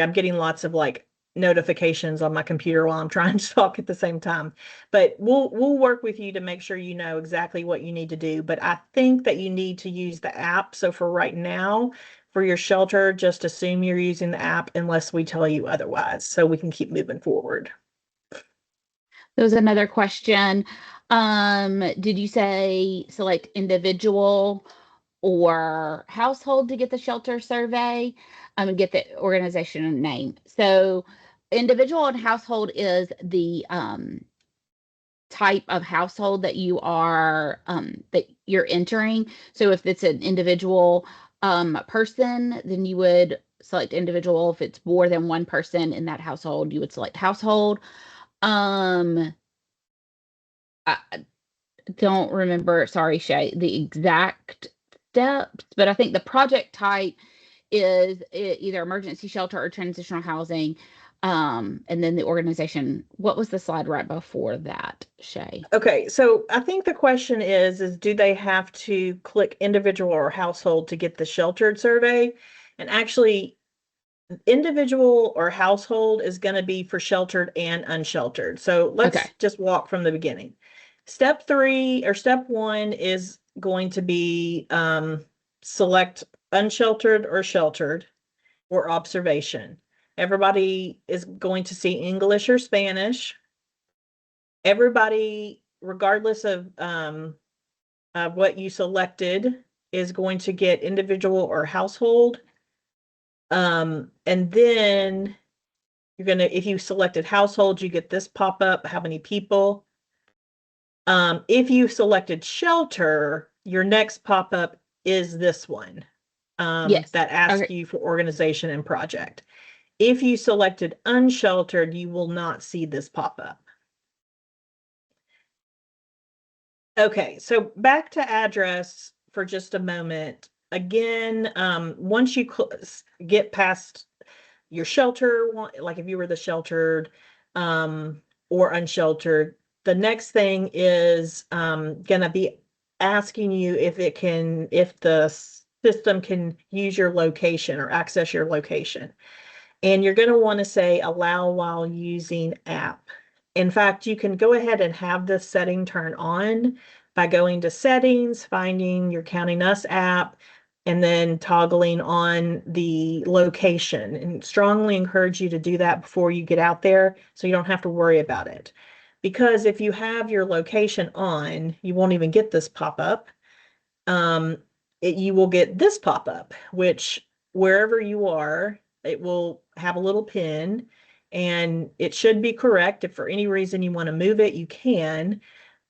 I'm getting lots of like notifications on my computer while I'm trying to talk at the same time. But we'll work with you to make sure you know exactly what you need to do. But I think that you need to use the app. So for right now, for your shelter, just assume you're using the app unless we tell you otherwise, so we can keep moving forward. There was another question. Did you say select individual or household to get the shelter survey? And get the organization name. So individual and household is the type of household that you are that you're entering. So if it's an individual, person, then you would select individual. If it's more than one person in that household, you would select household. I don't remember, sorry, Shay, the exact steps, but I think the project type is either emergency shelter or transitional housing. And then the organization, what was the slide right before that, Shay? Okay, so I think the question is do they have to click individual or household to get the sheltered survey? And actually, individual or household is going to be for sheltered and unsheltered. So let's Okay. just walk from the beginning. Step 1 is going to be select unsheltered or sheltered or observation. Everybody is going to see English or Spanish. Everybody, regardless of what you selected, is going to get individual or household. And then you're gonna, if you selected household, you get this pop-up, how many people. If you selected shelter, your next pop-up is this one. Yes. That asks Okay. you for organization and project. If you selected unsheltered, you will not see this pop-up. Okay, so back to address for just a moment. Again, once you get past your shelter, like if you were the sheltered or unsheltered, the next thing is gonna be asking you if the system can use your location or access your location. And you're gonna want to say allow while using app. In fact, you can go ahead and have this setting turn on by going to settings, finding your Counting Us app, and then toggling on the location. And strongly encourage you to do that before you get out there so you don't have to worry about it. Because if you have your location on, you won't even get this pop-up. You will get this pop-up, which wherever you are, it will have a little pin and it should be correct. If for any reason you want to move it, you can.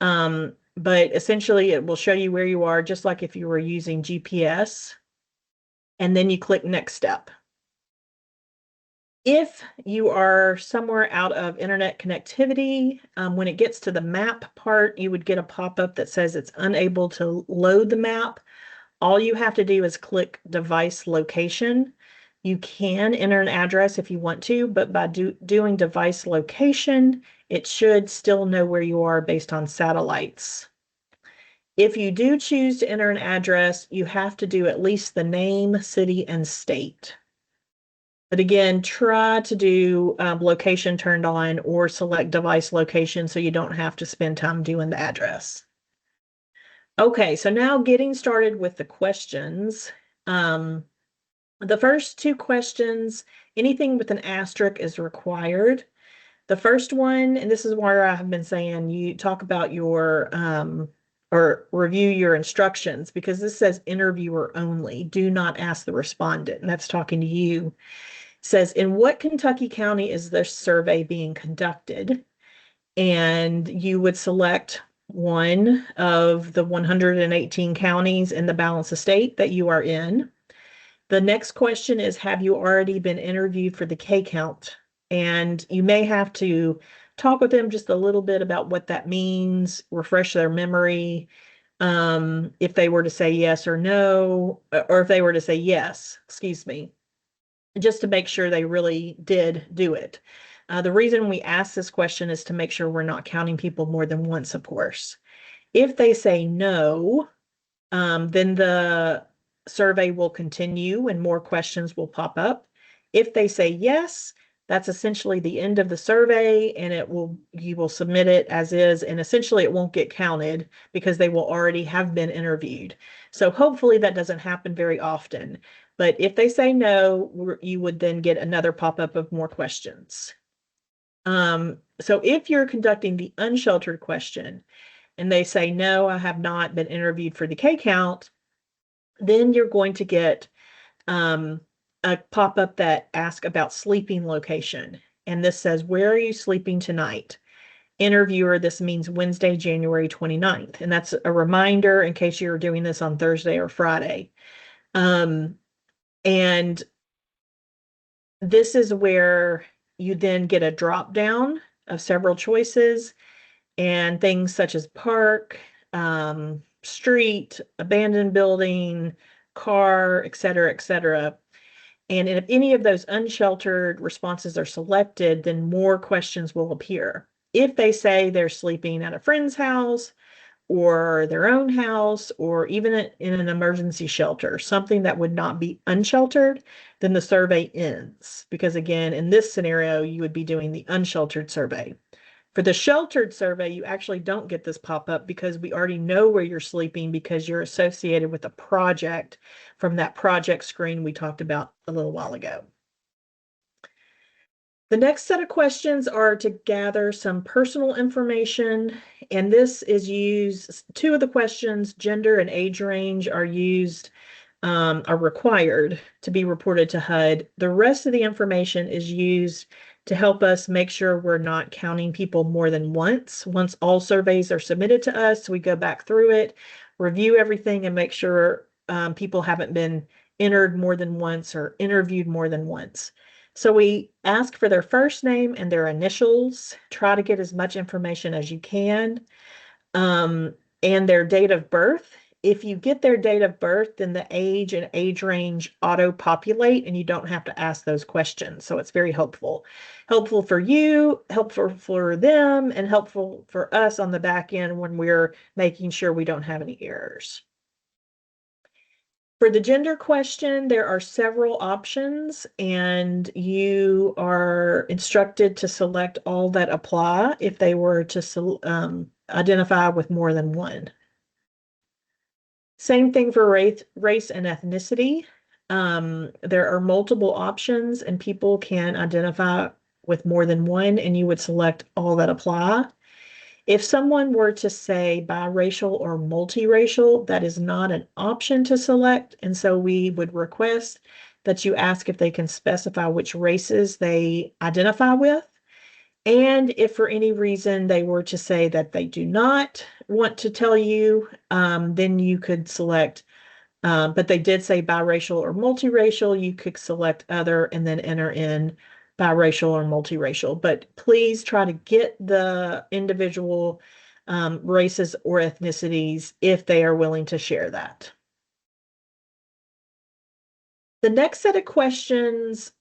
But essentially it will show you where you are, just like if you were using GPS. And then you click next step. If you are somewhere out of internet connectivity, when it gets to the map part, you would get a pop-up that says it's unable to load the map. All you have to do is click device location. You can enter an address if you want to, but by doing device location, it should still know where you are based on satellites. If you do choose to enter an address, you have to do at least the name, city, and state. But again, try to do location turned on or select device location so you don't have to spend time doing the address. Okay, so now getting started with the questions. The first two questions, anything with an asterisk is required. The first one, and this is where I have been saying you talk about your or review your instructions, because this says interviewer only. Do not ask the respondent, and that's talking to you. It says, in what Kentucky county is this survey being conducted? And you would select one of the 118 counties in the balance of state that you are in. The next question is, have you already been interviewed for the K count? And you may have to talk with them just a little bit about what that means, refresh their memory. If they were to say yes or no, or if they were to say yes, excuse me, just to make sure they really did do it. The reason we ask this question is to make sure we're not counting people more than once, of course. If they say no, then the survey will continue and more questions will pop up. If they say yes, that's essentially the end of the survey, and you will submit it as is, and essentially it won't get counted because they will already have been interviewed. So hopefully that doesn't happen very often. But if they say no, you would then get another pop-up of more questions. So if you're conducting the unsheltered question and they say, no, I have not been interviewed for the K count, then you're going to get a pop-up that asks about sleeping location. And this says, where are you sleeping tonight? Interviewer, this means Wednesday, January 29th. And that's a reminder in case you're doing this on Thursday or Friday. And this is where you then get a drop down of several choices and things such as park, street, abandoned building, car, et cetera, et cetera. And if any of those unsheltered responses are selected, then more questions will appear. If they say they're sleeping at a friend's house or their own house, or even in an emergency shelter, something that would not be unsheltered, then the survey ends. Because again, in this scenario, you would be doing the unsheltered survey. For the sheltered survey, you actually don't get this pop-up because we already know where you're sleeping because you're associated with a project from that project screen we talked about a little while ago. The next set of questions are to gather some personal information, and this is used, two of the questions, gender and age range, are used, are required to be reported to HUD. The rest of the information is used to help us make sure we're not counting people more than once. Once all surveys are submitted to us, we go back through it, review everything, and make sure people haven't been entered more than once or interviewed more than once. So we ask for their first name and their initials, try to get as much information as you can, and their date of birth. If you get their date of birth, then the age and age range auto-populate and you don't have to ask those questions. So it's very helpful. Helpful for you, helpful for them, and helpful for us on the back end when we're making sure we don't have any errors. For the gender question, there are several options, and you are instructed to select all that apply if they were to identify with more than one. Same thing for race and ethnicity. There are multiple options, and people can identify with more than one, and you would select all that apply. If someone were to say biracial or multiracial, that is not an option to select. And so we would request that you ask if they can specify which races they identify with. And if for any reason they were to say that they do not want to tell you, then you could select, but they did say biracial or multiracial, you could select other and then enter in biracial or multiracial, but please try to get the individual races or ethnicities if they are willing to share that. The next set of questions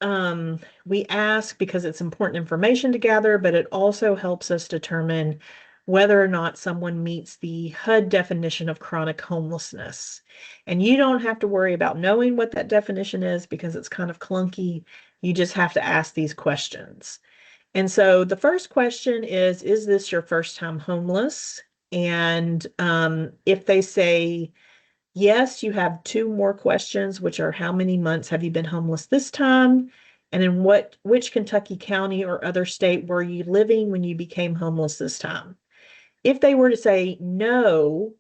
we ask because it's important information to gather, but it also helps us determine whether or not someone meets the HUD definition of chronic homelessness. And you don't have to worry about knowing what that definition is because it's kind of clunky. You just have to ask these questions. And so the first question is this your first time homeless? And if they say yes, you have two more questions, which are how many months have you been homeless this time? And in which Kentucky county or other state were you living when you became homeless this time? If they were to say no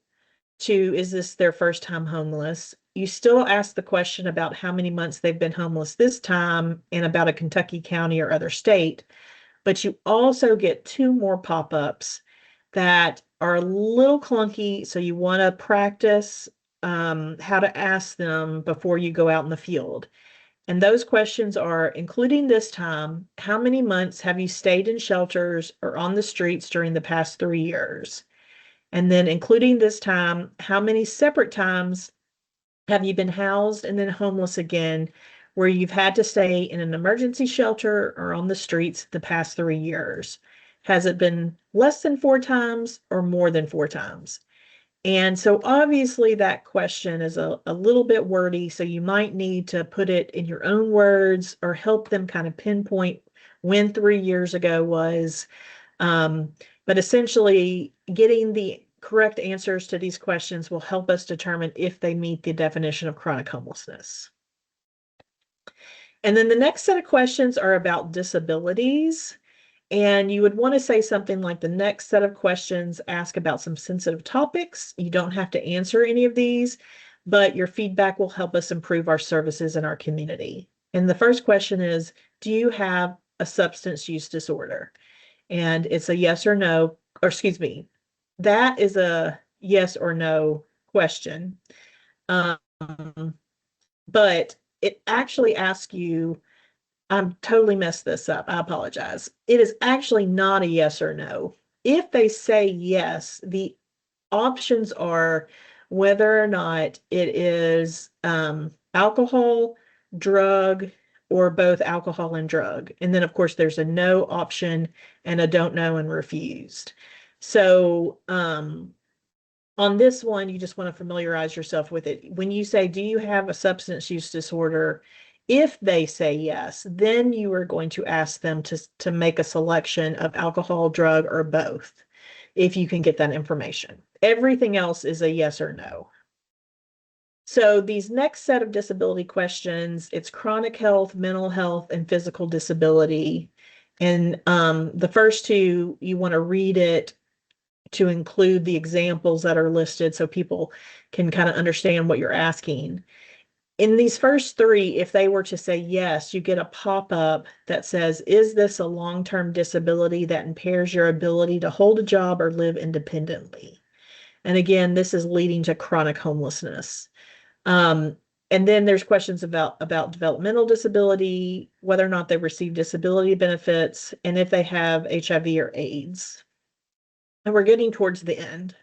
to, is this their first time homeless? You still ask the question about how many months they've been homeless this time and about a Kentucky county or other state. But you also get two more pop-ups that are a little clunky. So you want to practice how to ask them before you go out in the field. And those questions are, including this time, how many months have you stayed in shelters or on the streets during the past 3 years? And then including this time, how many separate times have you been housed and then homeless again, where you've had to stay in an emergency shelter or on the streets the past 3 years? Has it been less than 4 times or more than 4 times? And so obviously that question is a little bit wordy, so you might need to put it in your own words or help them kind of pinpoint when 3 years ago was. But essentially getting the correct answers to these questions will help us determine if they meet the definition of chronic homelessness. And then the next set of questions are about disabilities. And you would want to say something like the next set of questions ask about some sensitive topics. You don't have to answer any of these, but your feedback will help us improve our services in our community. And the first question is, do you have a substance use disorder? And it's a yes or no, or excuse me, that is a yes or no question. but it actually asks you, I'm totally messed this up. I apologize. It is actually not a yes or no. If they say yes, the options are whether or not it is alcohol, drug, or both alcohol and drug. And then, of course, there's a no option and a don't know and refused. So on this one, you just want to familiarize yourself with it. When you say, do you have a substance use disorder? If they say yes, then you are going to ask them to make a selection of alcohol, drug, or both, if you can get that information. Everything else is a yes or no. So these next set of disability questions, it's chronic health, mental health, and physical disability. And the first two, you want to read it to include the examples that are listed so people can kind of understand what you're asking. In these first three, if they were to say yes, you get a pop-up that says, is this a long-term disability that impairs your ability to hold a job or live independently? And again, this is leading to chronic homelessness. And then there's questions about developmental disability, whether or not they receive disability benefits, and if they have HIV or AIDS. And we're getting towards the end.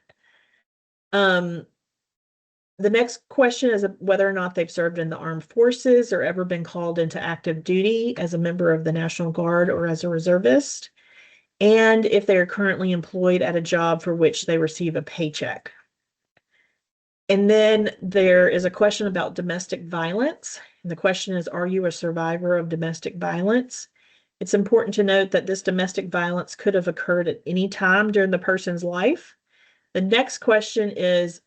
The next question is whether or not they've served in the armed forces or ever been called into active duty as a member of the National Guard or as a reservist, and if they are currently employed at a job for which they receive a paycheck. And then there is a question about domestic violence. And the question is, are you a survivor of domestic violence? It's important to note that this domestic violence could have occurred at any time during the person's life. The next question is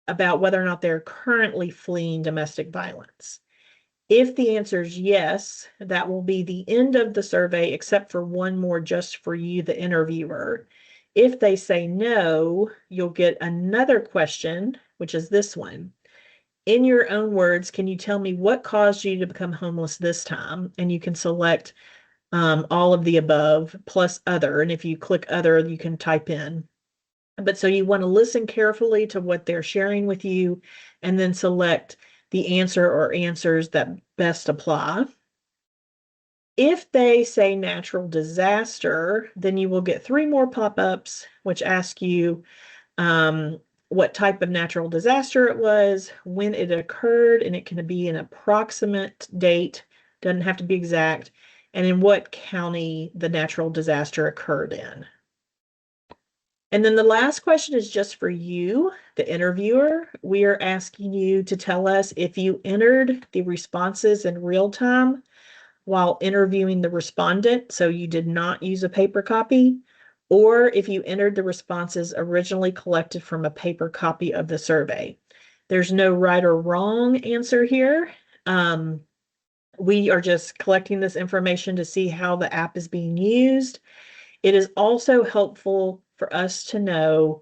about whether or not they're currently fleeing domestic violence. If the answer is yes, that will be the end of the survey, except for one more just for you, the interviewer. If they say no, you'll get another question, which is this one. In your own words, can you tell me what caused you to become homeless this time? And you can select all of the above plus other. And if you click other, you can type in. But so you want to listen carefully to what they're sharing with you and then select the answer or answers that best apply. If they say natural disaster, then you will get 3 more pop-ups which ask you what type of natural disaster it was, when it occurred, and it can be an approximate date, doesn't have to be exact, and in what county the natural disaster occurred in. And then the last question is just for you, the interviewer. We are asking you to tell us if you entered the responses in real time while interviewing the respondent, so you did not use a paper copy, or if you entered the responses originally collected from a paper copy of the survey. There's no right or wrong answer here. We are just collecting this information to see how the app is being used. It is also helpful for us to know,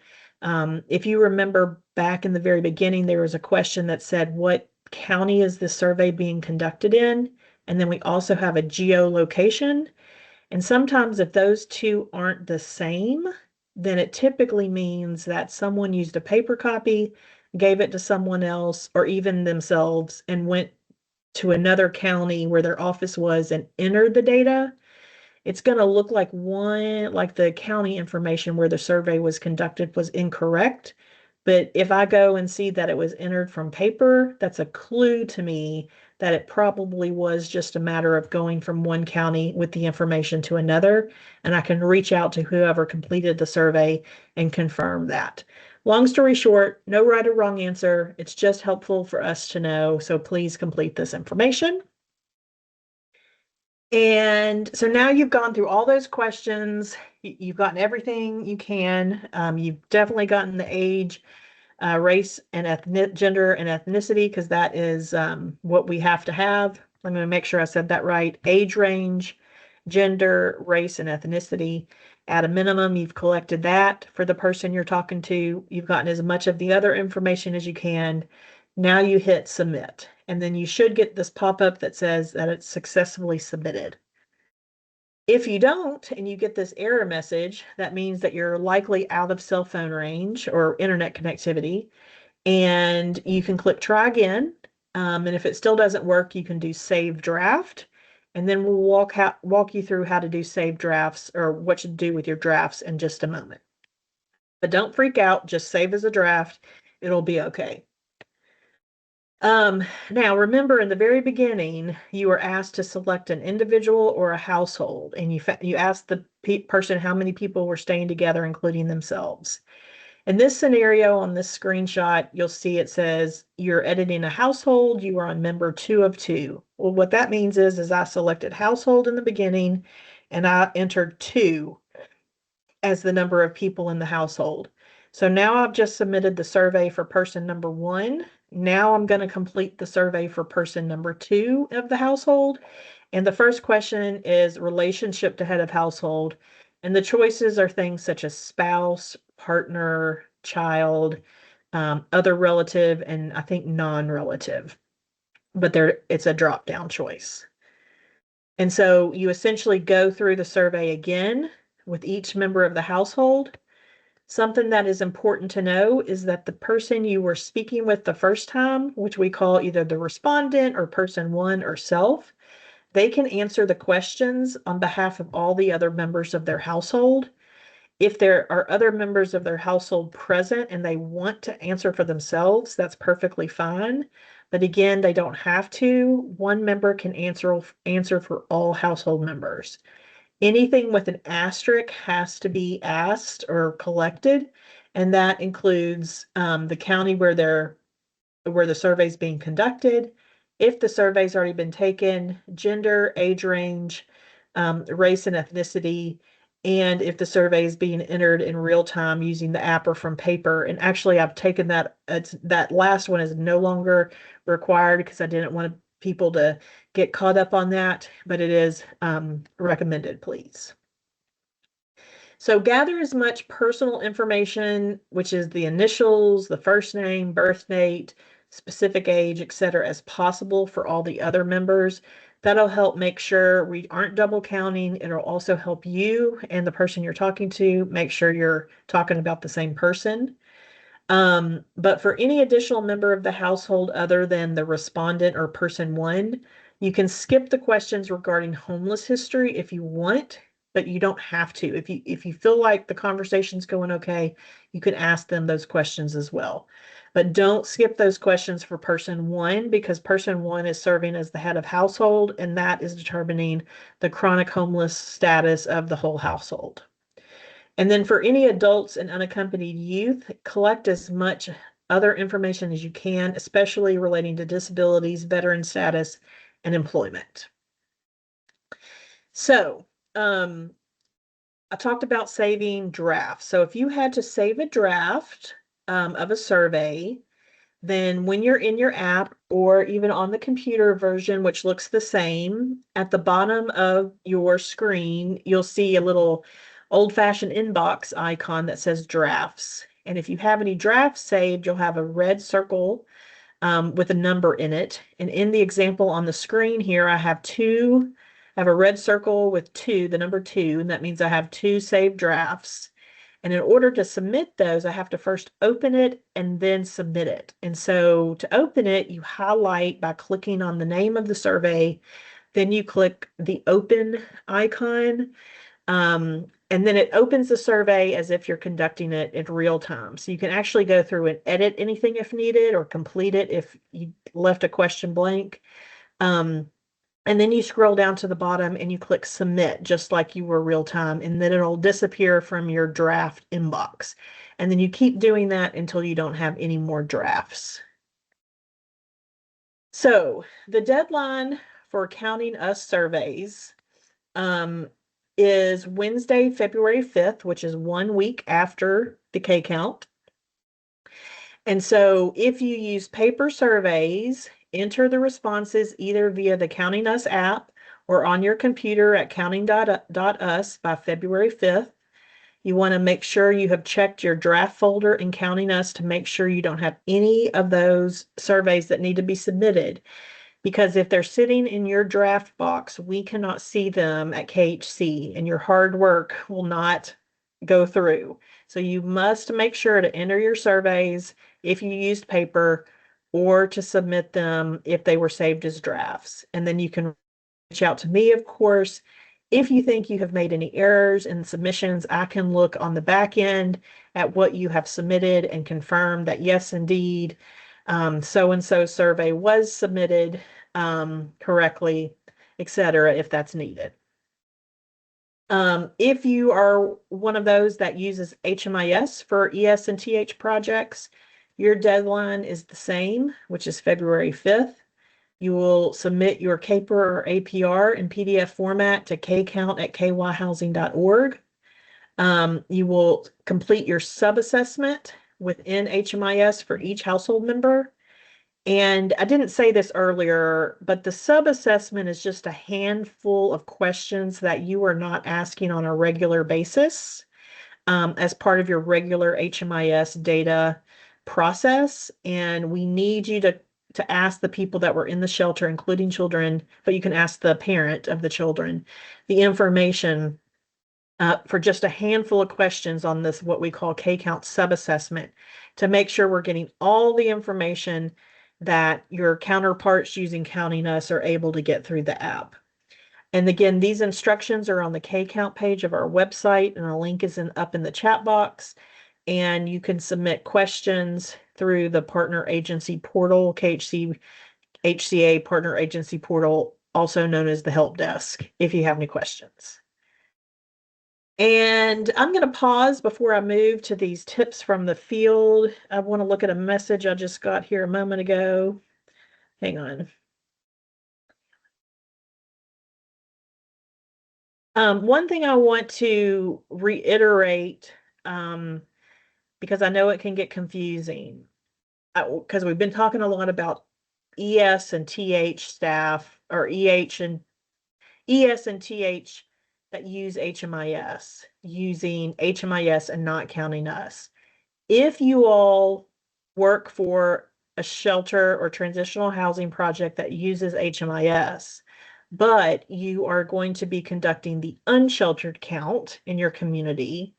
if you remember back in the very beginning, there was a question that said, what county is this survey being conducted in? And then we also have a geolocation. And sometimes if those two aren't the same, then it typically means that someone used a paper copy, gave it to someone else, or even themselves, and went to another county where their office was and entered the data. It's going to look like the county information where the survey was conducted was incorrect. But if I go and see that it was entered from paper, that's a clue to me that it probably was just a matter of going from one county with the information to another. And I can reach out to whoever completed the survey and confirm that. Long story short, no right or wrong answer. It's just helpful for us to know. So please complete this information. And so now you've gone through all those questions. You've gotten everything you can. You've definitely gotten the age, race, and gender and ethnicity, because that is what we have to have. Let me make sure I said that right. Age range, gender, race, and ethnicity. At a minimum, you've collected that for the person you're talking to. You've gotten as much of the other information as you can. Now you hit submit, and then you should get this pop-up that says that it's successfully submitted. If you don't, and you get this error message, that means that you're likely out of cell phone range or internet connectivity, and you can click try again. And if it still doesn't work, you can do save draft. And then we'll walk you through how to do save drafts or what to do with your drafts in just a moment. But don't freak out, just save as a draft. It'll be okay. Now remember in the very beginning, you were asked to select an individual or a household, and you asked the person how many people were staying together, including themselves. In this scenario on this screenshot, you'll see it says you're editing a household, you are on member 2 of 2. Well, what that means is I selected household in the beginning and I entered 2 as the number of people in the household. So now I've just submitted the survey for person number 1. Now I'm going to complete the survey for person number 2 of the household. And the first question is relationship to head of household. And the choices are things such as spouse, partner, child, other relative, and I think non-relative. But it's a drop-down choice. And so you essentially go through the survey again with each member of the household. Something that is important to know is that the person you were speaking with the first time, which we call either the respondent or person 1 or self, they can answer the questions on behalf of all the other members of their household. If there are other members of their household present and they want to answer for themselves, that's perfectly fine. But again, they don't have to. One member can answer for all household members. Anything with an asterisk has to be asked or collected, and that includes the county where the survey is being conducted, if the survey's already been taken, gender, age range, race and ethnicity, and if the survey is being entered in real time using the app or from paper. And actually, I've taken that. That last one is no longer required because I didn't want people to get caught up on that, but it is recommended, please. So gather as much personal information, which is the initials, the first name, birth date, specific age, etc., as possible for all the other members. That'll help make sure we aren't double counting. It'll also help you and the person you're talking to make sure you're talking about the same person. But for any additional member of the household other than the respondent or person 1, you can skip the questions regarding homeless history if you want, but you don't have to. If you feel like the conversation's going okay, you can ask them those questions as well. But don't skip those questions for person 1 because person 1 is serving as the head of household, and that is determining the chronic homeless status of the whole household. And then for any adults and unaccompanied youth, collect as much other information as you can, especially relating to disabilities, veteran status, and employment. So, I talked about saving drafts. So if you had to save a draft of a survey, then when you're in your app or even on the computer version, which looks the same, at the bottom of your screen, you'll see a little old-fashioned inbox icon that says drafts. And if you have any drafts saved, you'll have a red circle with a number in it. And in the example on the screen here, I have a red circle with 2, the number 2, and that means I have 2 saved drafts. And in order to submit those, I have to first open it and then submit it. And so to open it, you highlight by clicking on the name of the survey, then you click the open icon. And then it opens the survey as if you're conducting it in real time. So you can actually go through and edit anything if needed or complete it if you left a question blank. And then you scroll down to the bottom and you click submit just like you were real time, and then it'll disappear from your draft inbox. And then you keep doing that until you don't have any more drafts. So the deadline for Counting Us surveys is Wednesday, February 5th, which is 1 week after the K count. And so if you use paper surveys, enter the responses either via the Counting Us app or on your computer at counting.us by February 5th. You want to make sure you have checked your draft folder in Counting Us to make sure you don't have any of those surveys that need to be submitted. Because if they're sitting in your draft box, we cannot see them at KHC, and your hard work will not go through. So you must make sure to enter your surveys if you used paper or to submit them if they were saved as drafts. And then you can reach out to me, of course. If you think you have made any errors in submissions, I can look on the back end at what you have submitted and confirm that yes, indeed, so-and-so survey was submitted correctly, etc., if that's needed. If you are one of those that uses HMIS for ES and TH projects, your deadline is the same, which is February 5th. You will submit your CAPR or APR in PDF format to kcount@kyhousing.org. You will complete your sub-assessment within HMIS for each household member. And I didn't say this earlier, but the sub-assessment is just a handful of questions that you are not asking on a regular basis as part of your regular HMIS data process. And we need you to ask the people that were in the shelter, including children, but you can ask the parent of the children, the information for just a handful of questions on this, what we call K-Count sub-assessment, to make sure we're getting all the information that your counterparts using Counting Us are able to get through the app. And again, these instructions are on the K-Count page of our website, and a link is up in the chat box. And you can submit questions through the partner agency portal, HCA partner agency portal, also known as the help desk, if you have any questions. And I'm going to pause before I move to these tips from the field. I want to look at a message I just got here a moment ago. Hang on. One thing I want to reiterate, because I know it can get confusing, because we've been talking a lot about ES and TH staff, or ES and TH that use HMIS, using HMIS and not Counting Us. If you all work for a shelter or transitional housing project that uses HMIS, but you are going to be conducting the unsheltered count in your community,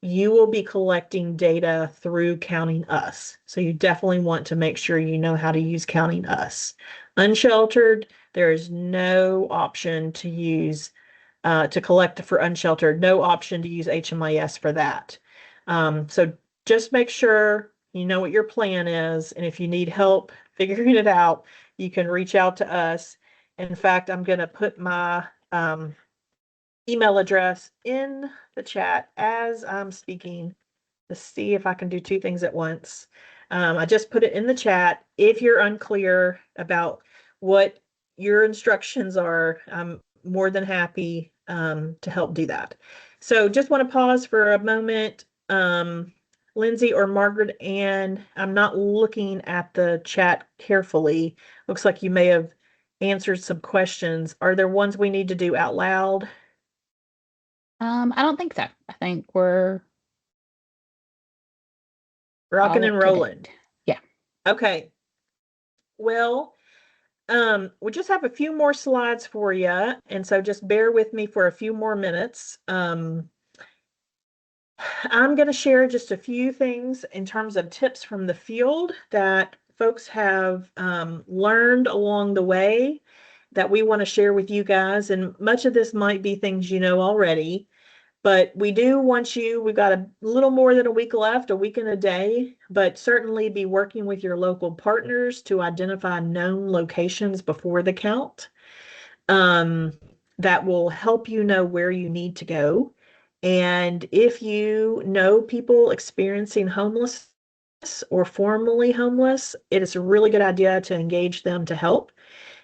you will be collecting data through Counting Us. So you definitely want to make sure you know how to use Counting Us. Unsheltered, there is no option to use to collect for unsheltered, no option to use HMIS for that. So just make sure you know what your plan is, and if you need help figuring it out, you can reach out to us. In fact, I'm going to put my email address in the chat as I'm speaking to see if I can do two things at once. I just put it in the chat. If you're unclear about what your instructions are, I'm more than happy to help do that. So just want to pause for a moment. Lindsay or Margaret Ann, I'm not looking at the chat carefully. Looks like you may have answered some questions. Are there ones we need to do out loud? I don't think so. I think we're Rocking all and up to rolling. date. Yeah. Okay. Well, we just have a few more slides for you, and so just bear with me for a few more minutes. I'm going to share just a few things in terms of tips from the field that folks have learned along the way that we want to share with you guys. And much of this might be things you know already, but we do want you, we've got a little more than a week left, a week and a day, but certainly be working with your local partners to identify known locations before the count. That will help you know where you need to go. And if you know people experiencing homelessness or formerly homeless, it is a really good idea to engage them to help.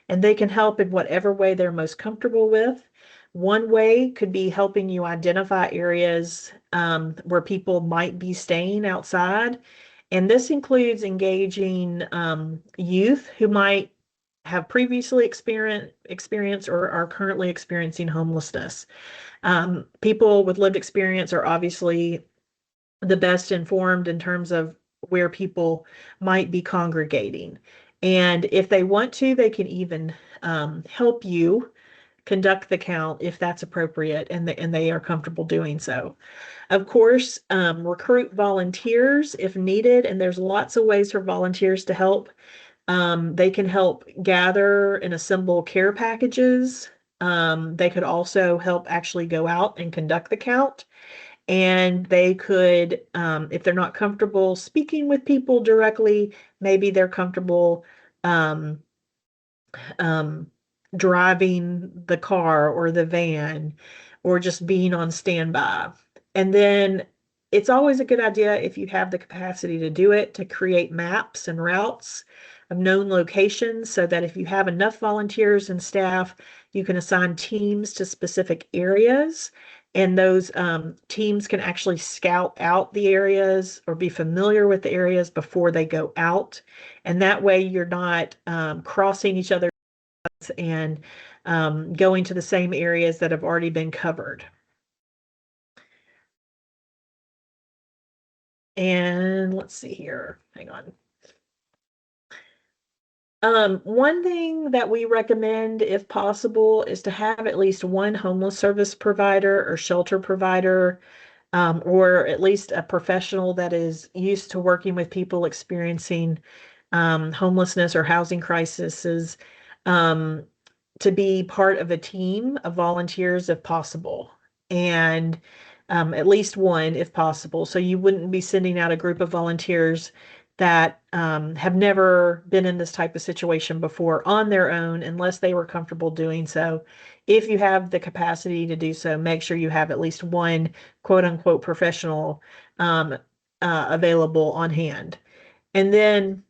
And they can help in whatever way they're most comfortable with. One way could be helping you identify areas where people might be staying outside. And this includes engaging youth who might have previously experienced or are currently experiencing homelessness. People with lived experience are obviously the best informed in terms of where people might be congregating. And if they want to, they can even help you conduct the count if that's appropriate and they are comfortable doing so. Of course, recruit volunteers if needed, and there's lots of ways for volunteers to help. They can help gather and assemble care packages. They could also help actually go out and conduct the count. And they could, if they're not comfortable speaking with people directly, maybe they're comfortable um, driving the car or the van or just being on standby. And then it's always a good idea if you have the capacity to do it, to create maps and routes of known locations so that if you have enough volunteers and staff, you can assign teams to specific areas. And those teams can actually scout out the areas or be familiar with the areas before they go out. And that way you're not crossing each other and going to the same areas that have already been covered. And let's see here, hang on. One thing that we recommend, if possible, is to have at least one homeless service provider or shelter provider, or at least a professional that is used to working with people experiencing homelessness or housing crises, to be part of a team of volunteers if possible. And at least one if possible. So you wouldn't be sending out a group of volunteers that have never been in this type of situation before on their own unless they were comfortable doing so. If you have the capacity to do so, make sure you have at least one quote unquote professional available on hand. And then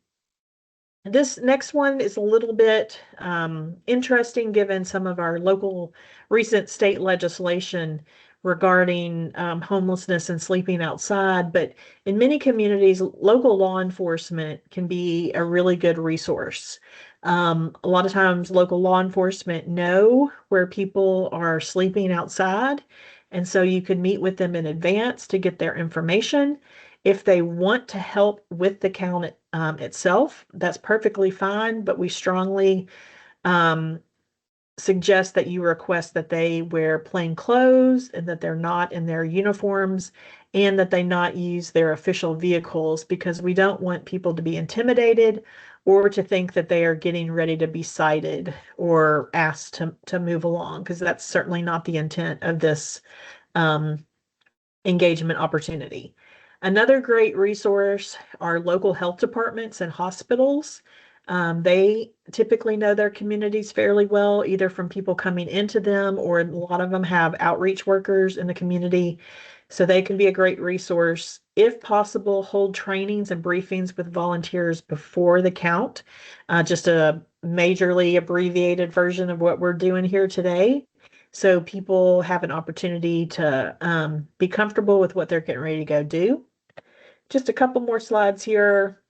this next one is a little bit interesting given some of our local recent state legislation regarding homelessness and sleeping outside. But in many communities, local law enforcement can be a really good resource. A lot of times local law enforcement know where people are sleeping outside. And so you could meet with them in advance to get their information. If they want to help with the count itself, that's perfectly fine, but we strongly suggest that you request that they wear plain clothes and that they're not in their uniforms and that they not use their official vehicles, because we don't want people to be intimidated or to think that they are getting ready to be cited or asked to move along, because that's certainly not the intent of this engagement opportunity. Another great resource are local health departments and hospitals. They typically know their communities fairly well, either from people coming into them, or a lot of them have outreach workers in the community. So they can be a great resource. If possible, hold trainings and briefings with volunteers before the count. Just a majorly abbreviated version of what we're doing here today. So people have an opportunity to be comfortable with what they're getting ready to go do. Just a couple more slides here.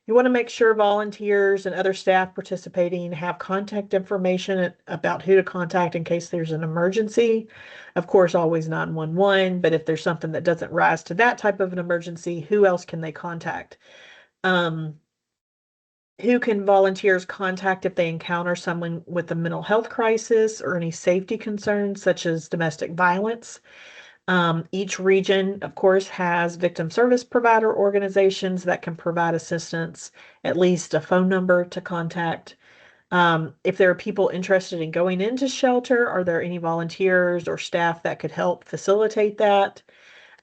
You want to make sure volunteers and other staff participating have contact information about who to contact in case there's an emergency. Of course, always 911, but if there's something that doesn't rise to that type of an emergency, who else can they contact? Who can volunteers contact if they encounter someone with a mental health crisis or any safety concerns such as domestic violence? Each region, of course, has victim service provider organizations that can provide assistance, at least a phone number to contact. If there are people interested in going into shelter, are there any volunteers or staff that could help facilitate that?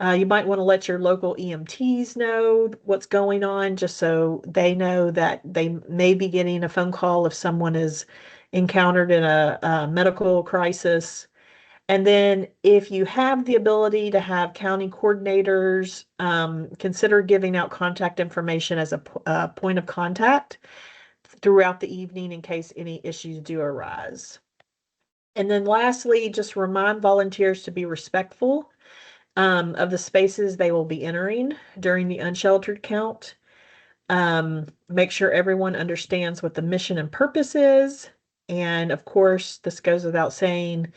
You might want to let your local EMTs know what's going on, just so they know that they may be getting a phone call if someone is encountered in a medical crisis. And then if you have the ability to have county coordinators, consider giving out contact information as a point of contact throughout the evening in case any issues do arise. And then lastly, just remind volunteers to be respectful of the spaces they will be entering during the unsheltered count. Make sure everyone understands what the mission and purpose is. And of course, this goes without saying,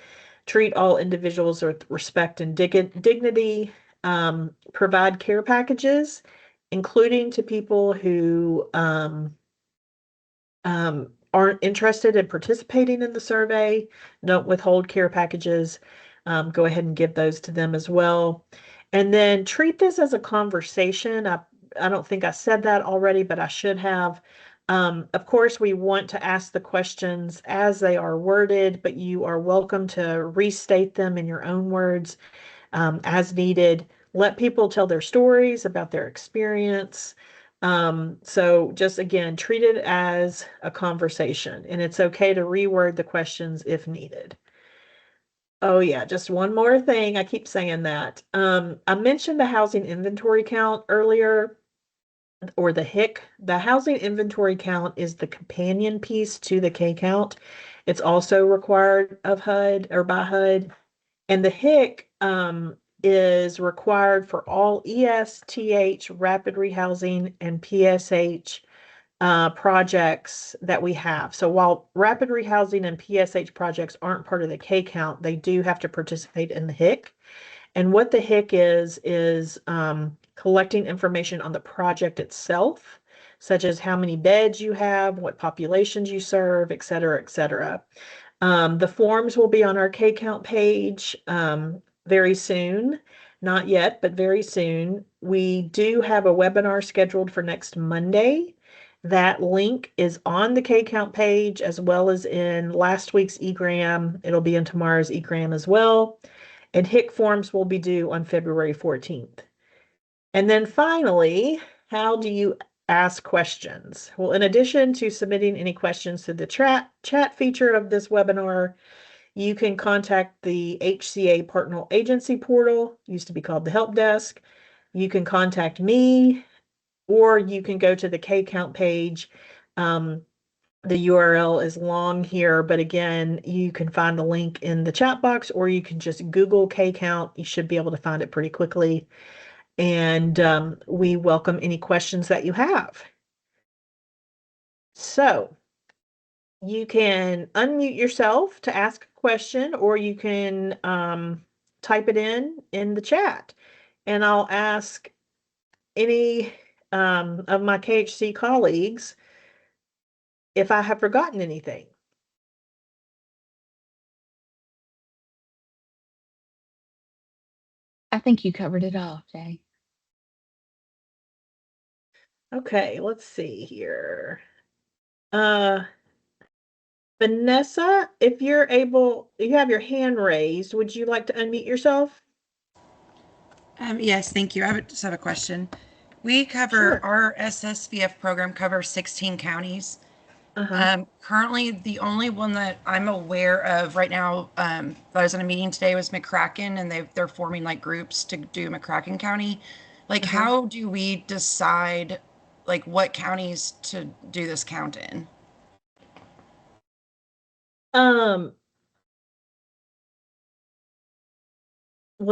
treat all individuals with respect and dignity, provide care packages, including to people who aren't interested in participating in the survey. Don't withhold care packages. Go ahead and give those to them as well. And then treat this as a conversation. I don't think I said that already, but I should have. Of course, we want to ask the questions as they are worded, but you are welcome to restate them in your own words as needed. Let people tell their stories about their experience. So just again, treat it as a conversation, and it's okay to reword the questions if needed. Oh yeah, just one more thing. I keep saying that. I mentioned the housing inventory count earlier, or the HIC. The housing inventory count is the companion piece to the K count. It's also required of HUD or by HUD. And the HIC is required for all ESTH, rapid rehousing, and PSH projects that we have. So while rapid rehousing and PSH projects aren't part of the K count, they do have to participate in the HIC. And what the HIC is collecting information on the project itself, such as how many beds you have, what populations you serve, et cetera, et cetera. The forms will be on our K count page very soon. Not yet, but very soon. We do have a webinar scheduled for next Monday. That link is on the K count page as well as in last week's eGram. It'll be in tomorrow's eGram as well. And HIC forms will be due on February 14th. And then finally, how do you ask questions? Well, in addition to submitting any questions to the chat feature of this webinar, you can contact the HCA Partner Agency portal, used to be called the help desk. You can contact me, or you can go to the K count page. The URL is long here, but again, you can find the link in the chat box, or you can just Google K count. You should be able to find it pretty quickly. And we welcome any questions that you have. So you can unmute yourself to ask a question, or you can type it in the chat. And I'll ask any of my KHC colleagues if I have forgotten anything. I think you covered it all, Jay. Okay, let's see here. Vanessa, if you're able, you have your hand raised, would you like to unmute yourself? Yes, thank you. Just have a question. We cover, Sure. our SSVF program covers 16 counties. Currently, the only one that I'm aware of right now, that I was in a meeting today, was McCracken, and they're forming like groups to do McCracken County. Like, how do we decide like what counties to do this count in? Well,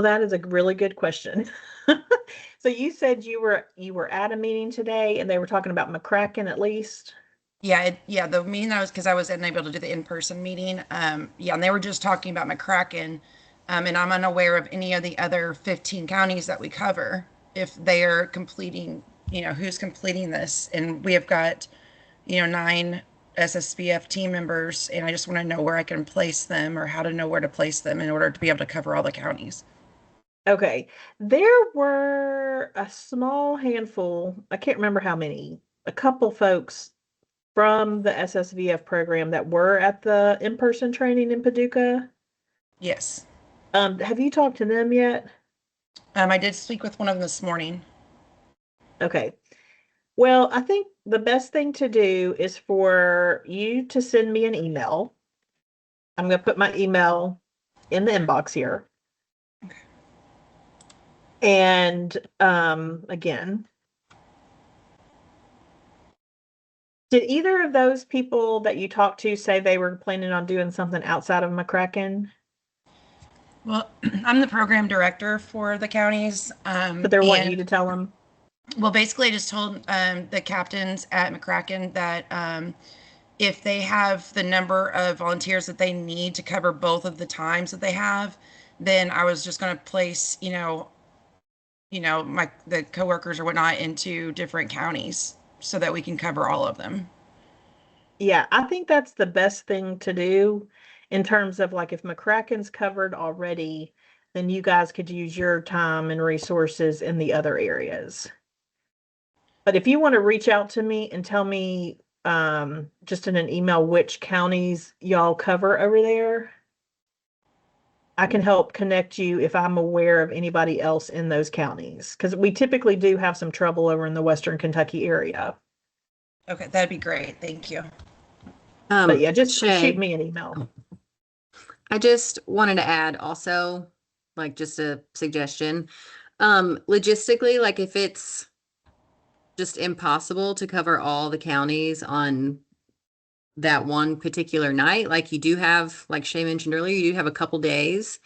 that is a really good question. So you said you were at a meeting today and they were talking about McCracken at least? Yeah, the meeting that was, because I was unable to do the in-person meeting. Yeah, and they were just talking about McCracken, and I'm unaware of any of the other 15 counties that we cover, if they are completing, who's completing this. And we have got, 9 SSVF team members, and I just want to know where I can place them, or how to know where to place them in order to be able to cover all the counties. Okay, there were a small handful, I can't remember how many, a couple folks from the SSVF program that were at the in-person training in Paducah. Yes. Have you talked to them yet? I did speak with one of them this morning. Okay. Well, I think the best thing to do is for you to send me an email. I'm going to put my email in the inbox here. Okay. And again, did either of those people that you talked to say they were planning on doing something outside of McCracken? Well, I'm the program director for the counties. But they're wanting you to tell them? Well, basically, I just told the captains at McCracken that if they have the number of volunteers that they need to cover both of the times that they have, then I was just going to place, the coworkers or whatnot into different counties so that we can cover all of them. Yeah, I think that's the best thing to do in terms of like if McCracken's covered already, then you guys could use your time and resources in the other areas. But if you want to reach out to me and tell me just in an email, which counties y'all cover over there. I can help connect you if I'm aware of anybody else in those counties, because we typically do have some trouble over in the Western Kentucky area. Okay, that'd be great. Thank you. But yeah, just Shay, shoot me an email. I just wanted to add also, like just a suggestion. Logistically, like if it's just impossible to cover all the counties on that one particular night, like you do have, like Shay mentioned earlier, you do have a couple days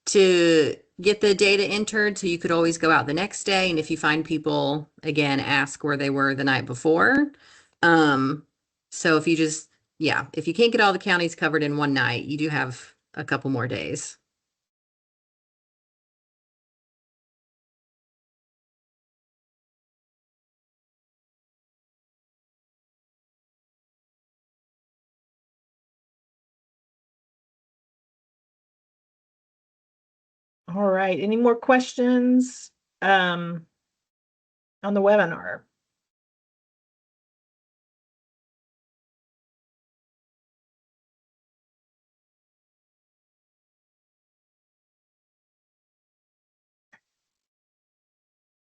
to get the data entered. So you could always go out the next day. And if you find people, again, ask where they were the night before. So if you just, yeah, if you can't get all the counties covered in one night, you do have a couple more days. All right. Any more questions on the webinar?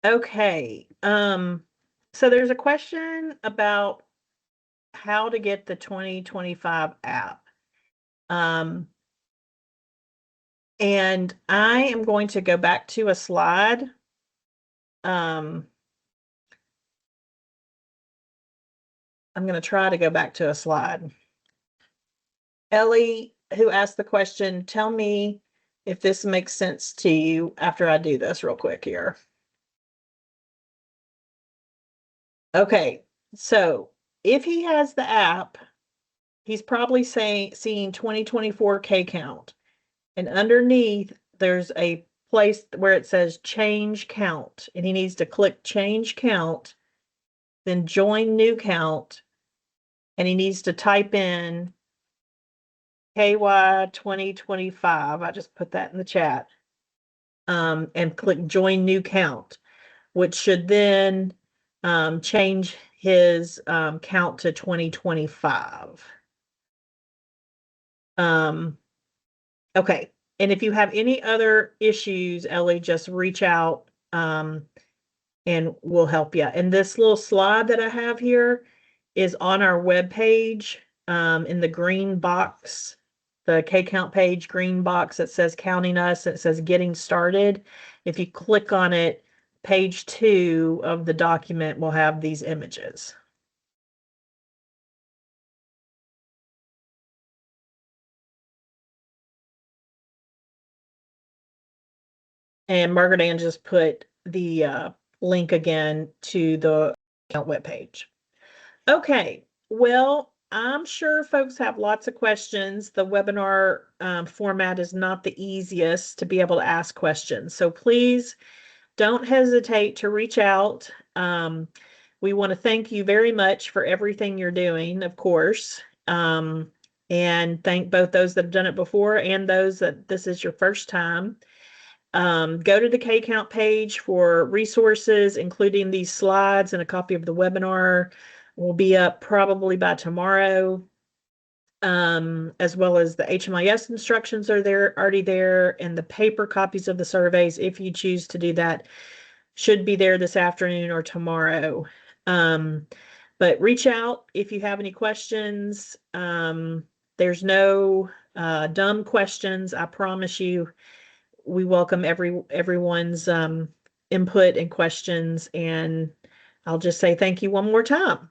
Okay. So there's a question about how to get the 2025 app. And I am going to go back to a slide. I'm going to try to go back to a slide. Ellie, who asked the question, tell me if this makes sense to you after I do this real quick here. Okay, so if he has the app, he's probably seeing 2024 K count. And underneath, there's a place where it says change count. And he needs to click change count, then join new count. And he needs to type in KY 2025. I just put that in the chat. And click join new count, which should then change his count to 2025. Okay. And if you have any other issues, Ellie, just reach out and we'll help you. And this little slide that I have here is on our webpage in the green box, the K count page, green box that says counting us, it says getting started. If you click on it, page 2 of the document will have these images. And Margaret Ann just put the link again to the account webpage. Okay, well, I'm sure folks have lots of questions. The webinar format is not the easiest to be able to ask questions. So please don't hesitate to reach out. We want to thank you very much for everything you're doing, of course. And thank both those that have done it before and those that this is your first time. Go to the K count page for resources, including these slides, and a copy of the webinar will be up probably by tomorrow. As well as the HMIS instructions are there already there, and the paper copies of the surveys, if you choose to do that, should be there this afternoon or tomorrow. But reach out if you have any questions. There's no dumb questions. I promise you, we welcome everyone's input and questions. And I'll just say thank you one more time.